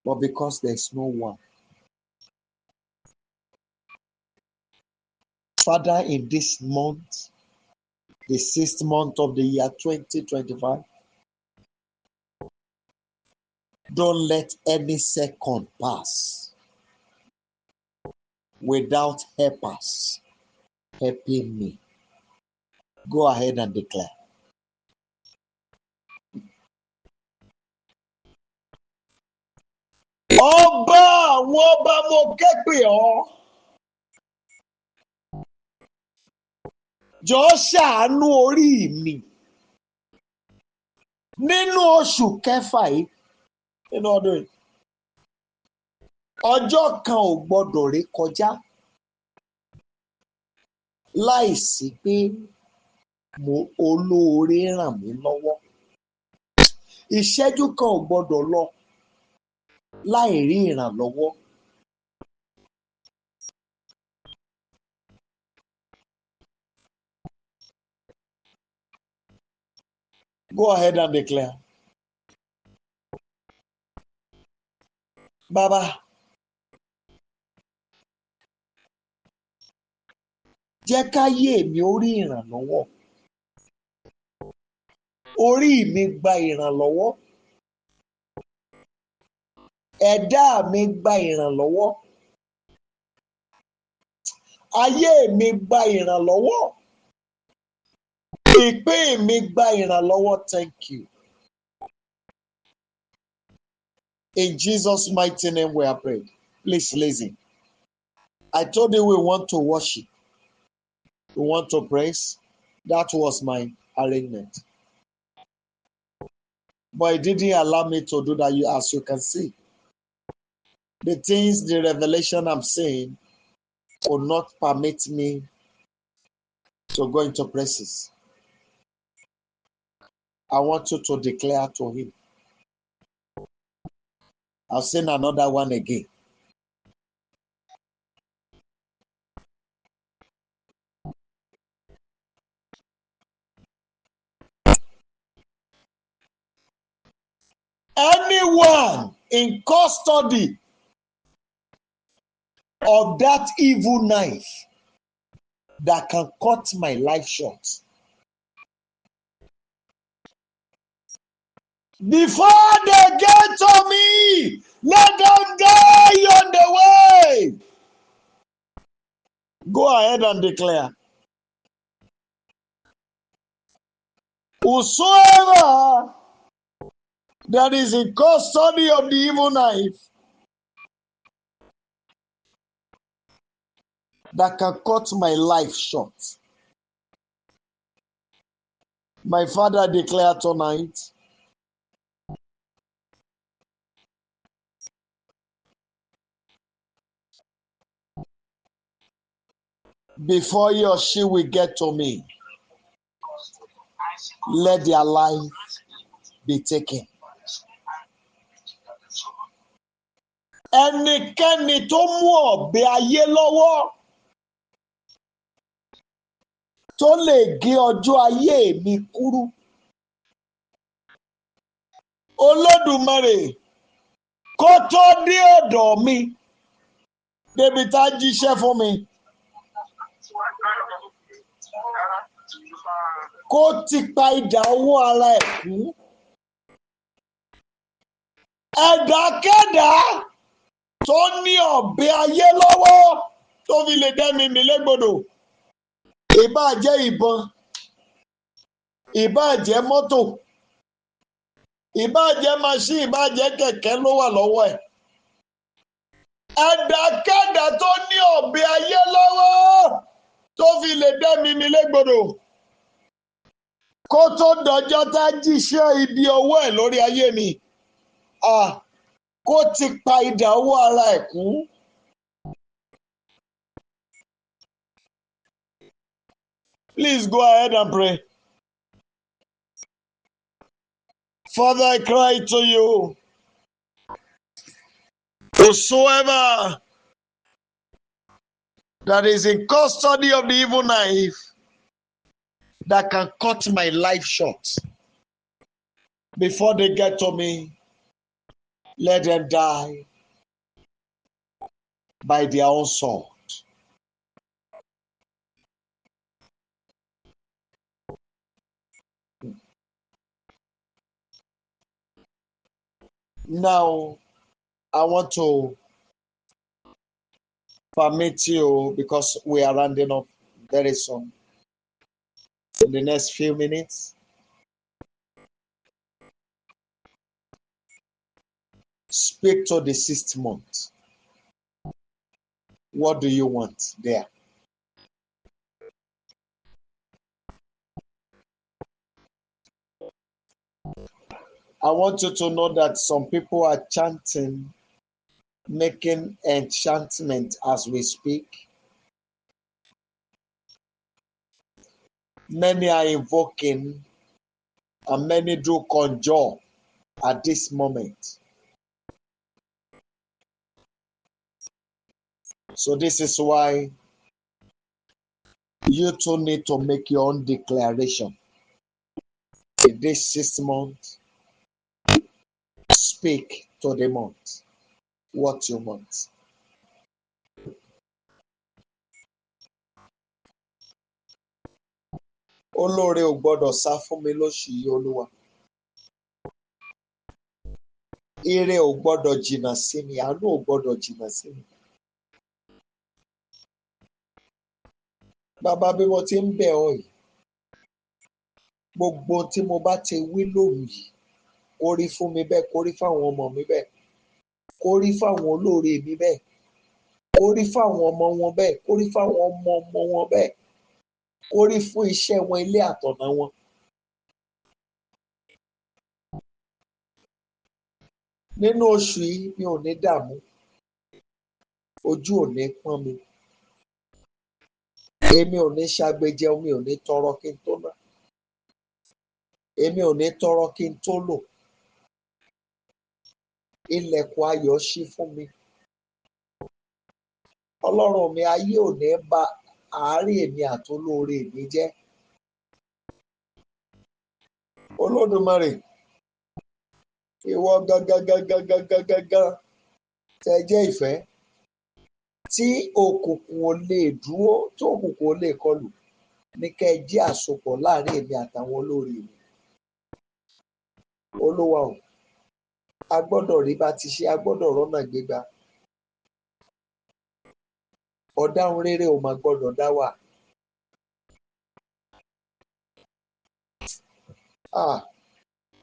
But because there's no one. Father, in this month, the 6th month of the year 2025, don't let any second pass without helpers helping me. Go ahead and declare. Ọba àwọn ọba mo ké pè ọ́. Jọ̀ọ́ ṣàánú orí mi. Nínú oṣù kẹfà yìí, nínú ọdún yìí, ọjọ́ kan ò gbọdọ̀ ré kọjá láìsí pé olóore ràn mí lọ́wọ́. Ìṣẹ́jú kan ò gbọdọ̀ lọ láì rí ìrànlọ́wọ́. Go ahead and declare. Baba, jẹ́ káyé mi ó rí ìrànlọ́wọ́. Orí mi gba ìrànlọ́wọ́. Ẹ̀dá mi gba ìrànlọ́wọ́. Ayé mi gba ìrànlọ́wọ́. Ìpín mi gba ìrànlọ́wọ́, thank you. In Jesus' mighty name we are prayed. Please listen. I told you we want to worship. We want to praise. That was my arrangement. But it didn't allow me to do that, as you can see. The things, the revelation I'm saying will not permit me to go into praises. I want you to declare to him. I'll sing another one again. Anyone in custody of that evil knife that can cut my life short, before they get to me, let them die on the way. Go ahead and declare. Whosoever that is in custody of the evil knife that can cut my life short. My Father declared tonight, before he or she will get to me, let their life be taken. Ẹnikẹ́ni tó mú ọ̀bẹ ayé lọ́wọ́ tó lè gé ọjọ́ ayé mi kúrú. Olódùmarè kó tó dé ọ̀dọ̀ mi débi tá a jíṣẹ́ fún mi. Kó ti pa idà owó ara ẹ̀ kú. Ẹ̀dákẹ́dá tó ní ọ̀bẹ ayé lọ́wọ́ tó fi lè dẹ́mi mi légbodò. Ìbáà jẹ́ ìbọn, ìbáà jẹ́ mọ́tò, ìbáà jẹ́ maṣíìnì, ìbáà jẹ́ kẹ̀kẹ́ ló wà lọ́wọ́ ẹ̀. Ẹ̀dákẹ́dá tó ní ọ̀bẹ ayé lọ́wọ́ tó fi lè dẹ́mi mi légbodò. Kó tó dọjọ́ tá jíṣẹ́ ibi owó ẹ̀ lórí ayé mi. Kó ti pa idà owó ara ẹ̀ kú. Please go ahead and pray. Father, I cry to you. Whosoever that is in custody of the evil knife that can cut my life short, before they get to me, let them die by their own sword. Now, I want to permit you, because we are rounding up very soon, in the next few minutes, speak to the 6th month. What do you want there? I want you to know that some people are chanting, making enchantment as we speak. Many are invoking, and many do conjure at this moment. So this is why you too need to make your own declaration. In this 6th month, speak to the month what you want. Olóore ò gbọ́dọ̀ sá fún mi lóṣù yìí, Olúwa. Ire ò gbọ́dọ̀ jìnnà sí mi, àánú ò gbọ́dọ̀ jìnnà sí mi. Bàbá, bí mo ti ń bẹ̀ ọ́ yìí, gbogbo tí mo bá ti wí lóru yìí kó rí fún mi bẹ́ẹ̀, kó rí fáwọn ọmọ mi bẹ́ẹ̀, kó rí fáwọn olóore mi bẹ́ẹ̀, kó rí fáwọn ọmọ wọn bẹ́ẹ̀, kó rí fáwọn ọmọ ọmọ wọn bẹ́ẹ̀, kó rí fún iṣẹ́ wọn, ilé àtọ̀nà wọn. Nínú oṣù yìí mi ò ní dààmú, ojú ò ní pọ́n mi, èmi ò ní ṣàgbéjẹun, mi ò ní tọrọ kí n tó ná, èmi ò ní tọrọ kí n tó lò. Ilẹ̀kùn ayọ̀ ṣí fún mi. Ọlọ́run mi, ayé ò ní bà àárín èmi àtolóore mi jẹ́. Olódùmarè, ìwọ gangan tẹ jẹ́ ìfẹ́ tí òkùnkùn ò lè dúró, tí òkùnkùn ò lè kọlù, ní kẹ́ ẹ jẹ́ àsopọ̀ láàrin èmi àtàwọn olóore mi. Olúwa o, a gbọ́dọ̀ rí bá ti ṣe, a gbọ́dọ̀ rọ́nà gbégbá. Ọ̀daràn rere ò mà gbọ́dọ̀ dá wà.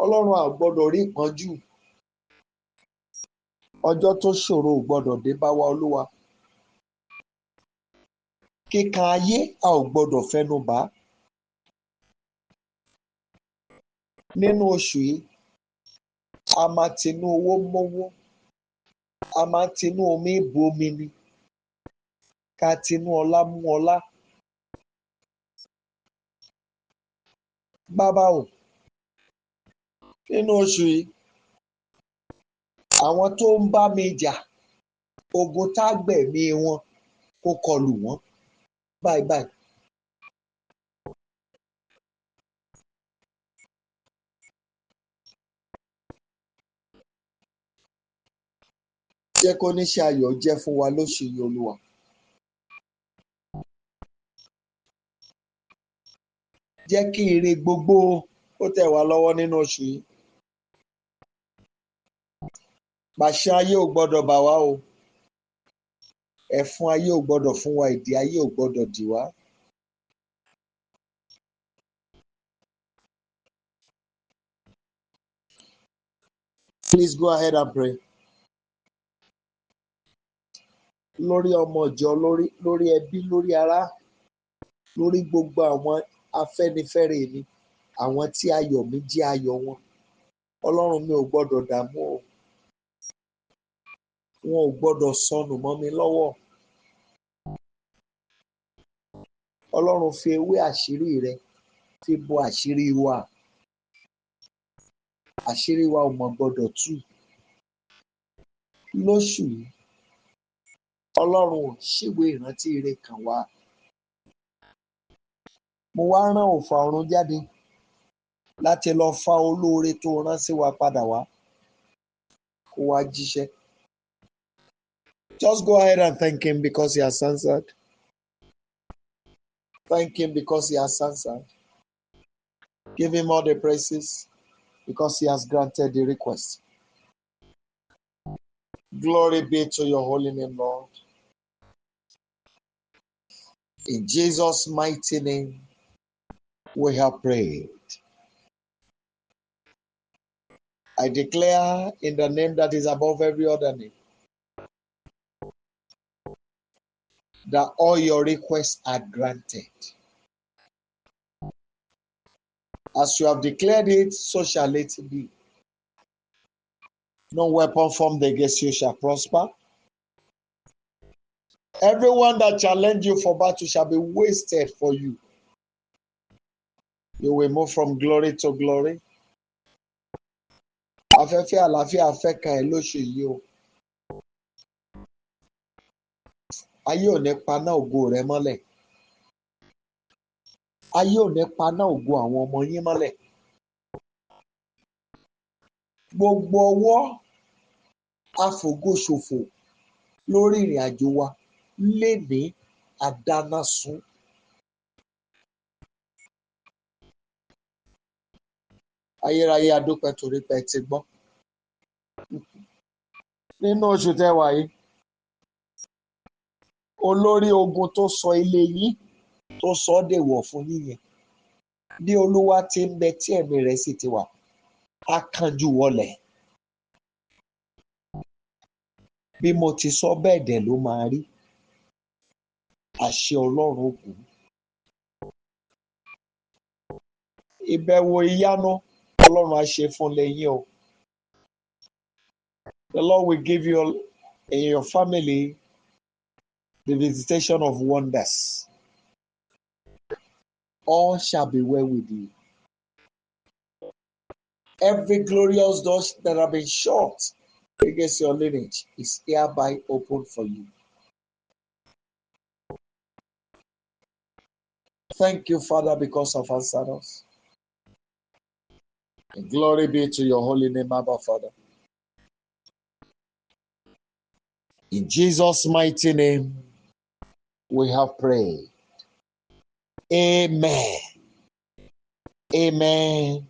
Ọlọ́run, a gbọ́dọ̀ rí ìpọ́njú. Ọjọ́ tó ṣòro ò gbọ́dọ̀ dé bá wa, Olúwa. Kíkan ayé a ò gbọ́dọ̀ fẹnu bà. Nínú oṣù yìí, a máa tinú owó mówó, a máa tinú omi bu omi ni, ká tinú ọlá mú ọlá. Bàbá o, nínú oṣù yìí, àwọn tó ń bá mi jà, ogun tá gbẹ̀mí wọn kó kọlù wọ́n báyìí báyìí. Jẹ́ kó níṣẹ́ ayọ̀ jẹ́ fún wa lóṣù yìí, Olúwa. Jẹ́ kí ire gbogbo ó tẹ̀ wá lọ́wọ́ nínú oṣù yìí. Pàṣẹ ayé ò gbọ́dọ̀ bà wá o. Ẹ̀fún ayé ò gbọ́dọ̀ fún wa, ìdí ayé ò gbọ́dọ̀ dì wá. Please go ahead and pray. Lórí ọmọ ìjọ, lórí ẹbí, lórí ará, lórí gbogbo àwọn afẹ́nifẹ́re mi, àwọn tí ayọ̀ mi jẹ́ ayọ̀ wọn. Ọlọ́run mi ò gbọ́dọ̀ dààmú o. Wọn ò gbọ́dọ̀ sọnù mọ́ mi lọ́wọ́. Ọlọ́run, fi ewé àṣírí rẹ fi bo àṣírí wa. Àṣírí wa ò mọ̀ gbọ́dọ̀ tú. Lóṣù yìí, Ọlọ́run ṣíwèé ìrántí ire kàn wá. Mo wá rán òǹfà ọ̀run jáde láti lọ fa olóore tó rán sí wa padà wá, kó wá jíṣẹ́. Just go ahead and thank him because he has answered. Thank him because he has answered. Give him all the praises because he has granted the request. Glory be to your holy name, Lord. In Jesus' mighty name, we have prayed. I declare in the name that is above every other name that all your requests are granted. As you have declared it, so shall it be. No weapon formed against you shall prosper. Everyone that challenge you for battle shall be wasted for you. You will move from glory to glory. Afẹ́fẹ́ àlàáfíà fẹ́ kan ẹ̀ lóṣù yìí o. Ayé ò ní paná ògo rẹ mọ́lẹ̀. Ayé ò ní paná ògo àwọn ọmọ yín mọ́lẹ̀. Gbogbo ọwọ́ àfògóṣòfò lórí ìrìn àjò wa lè ní àdánásún. Ayérayé adúpẹ́ torí pé ẹ ti gbọ́. Nínú oṣù tẹ́wàá yìí, olórí ogun tó sọ ilé yín tó sọ ọ́ dèwọ̀ fún yín yẹn, Bí Olúwa ti ń bẹ tí ẹ̀mí rẹ̀ sì ti wà, á kánjú wọlẹ̀. Bí mo ti sọ bẹ́ẹ̀ dẹ̀ ló máa rí. Àṣẹ Ọlọ́run kù. Ìbẹ̀wò ìyanu Ọlọ́run á ṣe fún lẹ́yìn o. The Lord will give you in your family the visitation of wonders. All shall be well with you. Every glorious door that have been shut against your lineage is hereby opened for you. Thank you, Father, because of answered us. And glory be to your holy name, Abba Father. In Jesus' mighty name, we have prayed. Amen. Amen.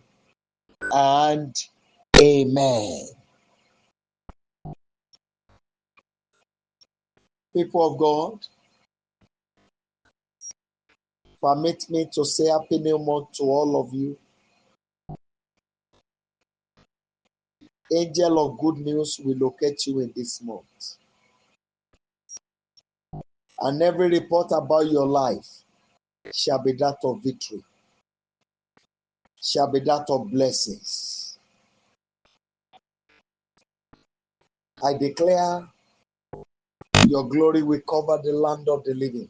And amen. People of God, permit me to say Happy New Month to all of you. Angel of good news will locate you in this month. And every report about your life shall be that of victory, shall be that of blessings. I declare your glory will cover the land of the living.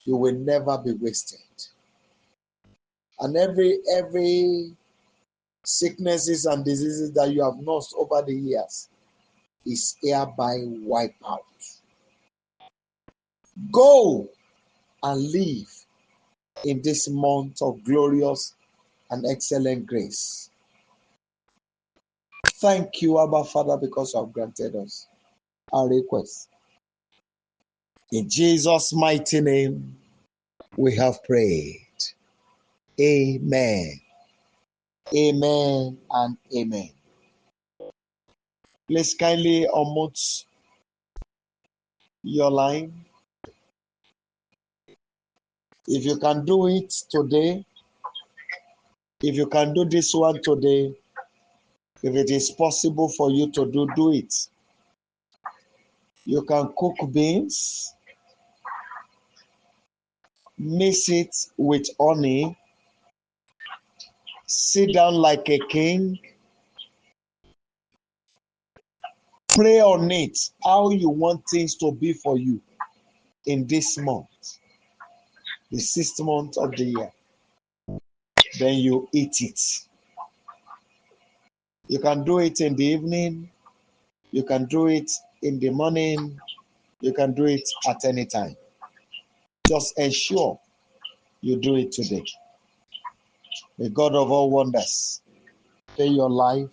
You will never be wasted. And every sicknesses and diseases that you have lost over the years is hereby wiped out. Go and live in this month of glorious and excellent grace. Thank you, Abba Father, because you have granted us our request. In Jesus' mighty name, we have prayed. Amen. Amen and amen. Please kindly unmute your line. If you can do it today, if you can do this one today, if it is possible for you to do it. You can cook beans, mix it with honey, sit down like a king, pray on it, how you want things to be for you in this month, the 6th month of the year. Then you eat it. You can do it in the evening, you can do it in the morning, you can do it at any time. Just ensure you do it today. The God of all wonders, pay your life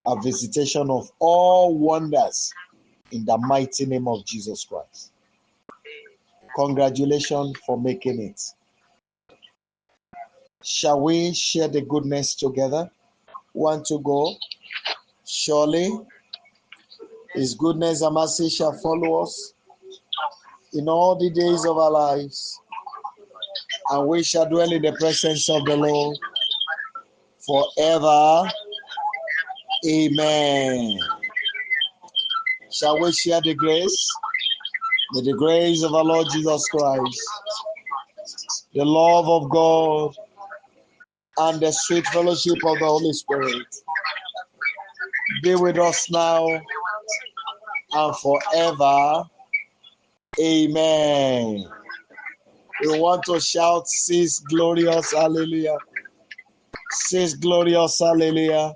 a visitation of all wonders in the mighty name of Jesus Christ. Congratulations for making it. Shall we share the goodness together? Want to go? Surely His goodness and mercy shall follow us in all the days of our lives, and we shall dwell in the presence of the Lord forever. Amen. Shall we share the grace? May the grace of our Lord Jesus Christ, the love of God, and the sweet fellowship of the Holy Spirit be with us now and forever. Amen. We want to shout 6 glorious hallelujah. 6 glorious hallelujah.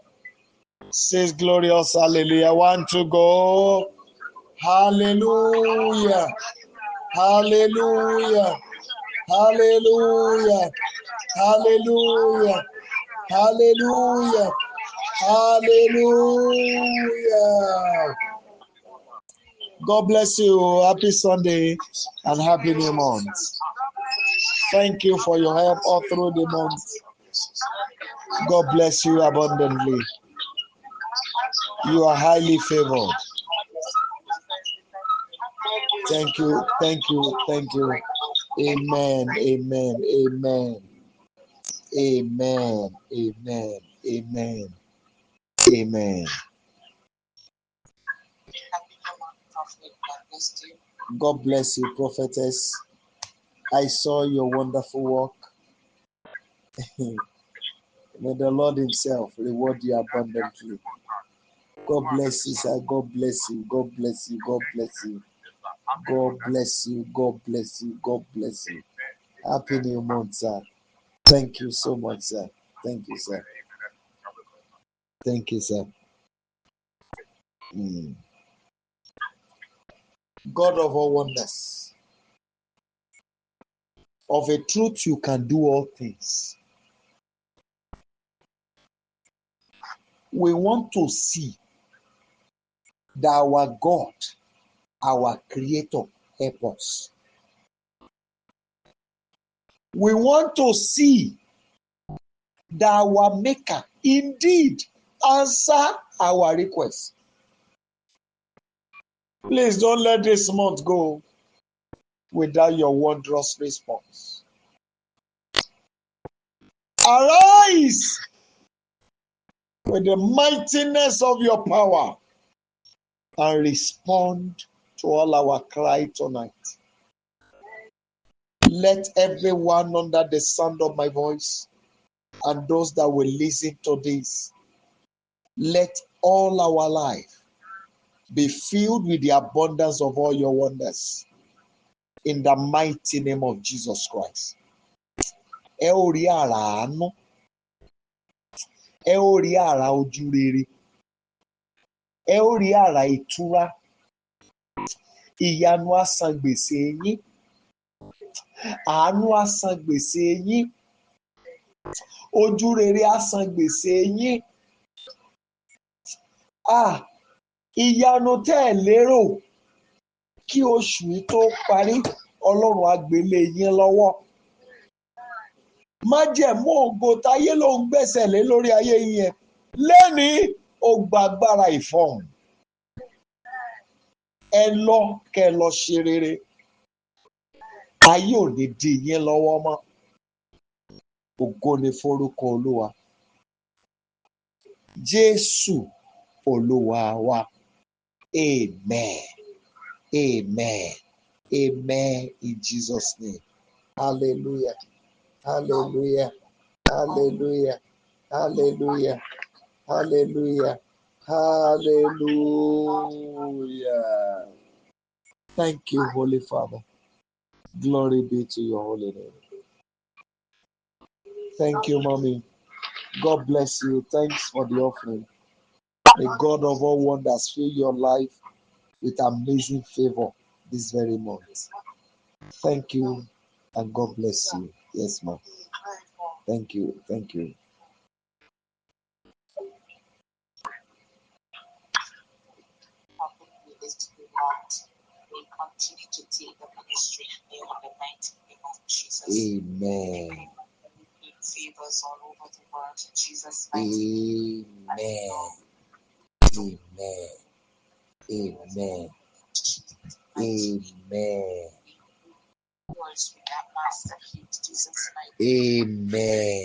6 glorious hallelujah. 1 to go. Hallelujah. Hallelujah. Hallelujah. Hallelujah. Hallelujah. Hallelujah. God bless you. Happy Sunday and happy new month. Thank you for your help all through the month. God bless you abundantly. You are highly favored. Thank you. Thank you. Thank you. Amen. Amen. Amen. Amen. Amen. Amen. Amen. God bless you, prophetess. I saw your wonderful work. May the Lord Himself reward you abundantly. God bless you, sir. God bless you. God bless you. God bless you. God bless you. God bless you. God bless you. Happy New Month, sir. Thank you so much, sir. Thank you, sir. Thank you, sir. God of all wonders, of a truth you can do all things. We want to see that our God, our Creator, help us. We want to see that our Maker indeed answer our request. Please don't let this month go without your wondrous response. Arise with the mightiness of your power and respond to all our cry tonight. Let everyone under the sound of my voice and those that will listen to this, let all our life be filled with the abundance of all your wonders in the mighty name of Jesus Christ. Ẹ ó rí àrà àánú, ẹ ó rí àrà ojú rere, ẹ ó rí àrà ìtura, ìyanu á san gbèsè yín, àánú á san gbèsè yín, ojú rere á san gbèsè yín. Ìyanu tẹ́ ẹ̀ lérò kí oṣù yìí tó parí, Ọlọ́run á gbélé yín lọ́wọ́. Májẹ̀mú ògo táyé ló ń gbẹ́sẹ̀ lé lórí ayé yẹn lẹ́nìí ó gba agbára ìfọ̀hùn. Ẹ lọ kẹ́ lọ ṣe rere. Ayé ò ní dí yín lọ́wọ́ mọ́. Ògo ni forúkọ Olúwa. Jésù Olúwa wa. Amen. Amen. Amen in Jesus' name. Hallelujah. Hallelujah. Hallelujah. Hallelujah. Hallelujah. Hallelujah. Thank you, Holy Father. Glory be to your holy name. Thank you, Mommy. God bless you. Thanks for the offering. The God of all wonders fill your life with amazing favor this very month. Thank you and God bless you. Yes, ma'am. Thank you. Thank you. Amen. Amen. Amen. Amen. Amen.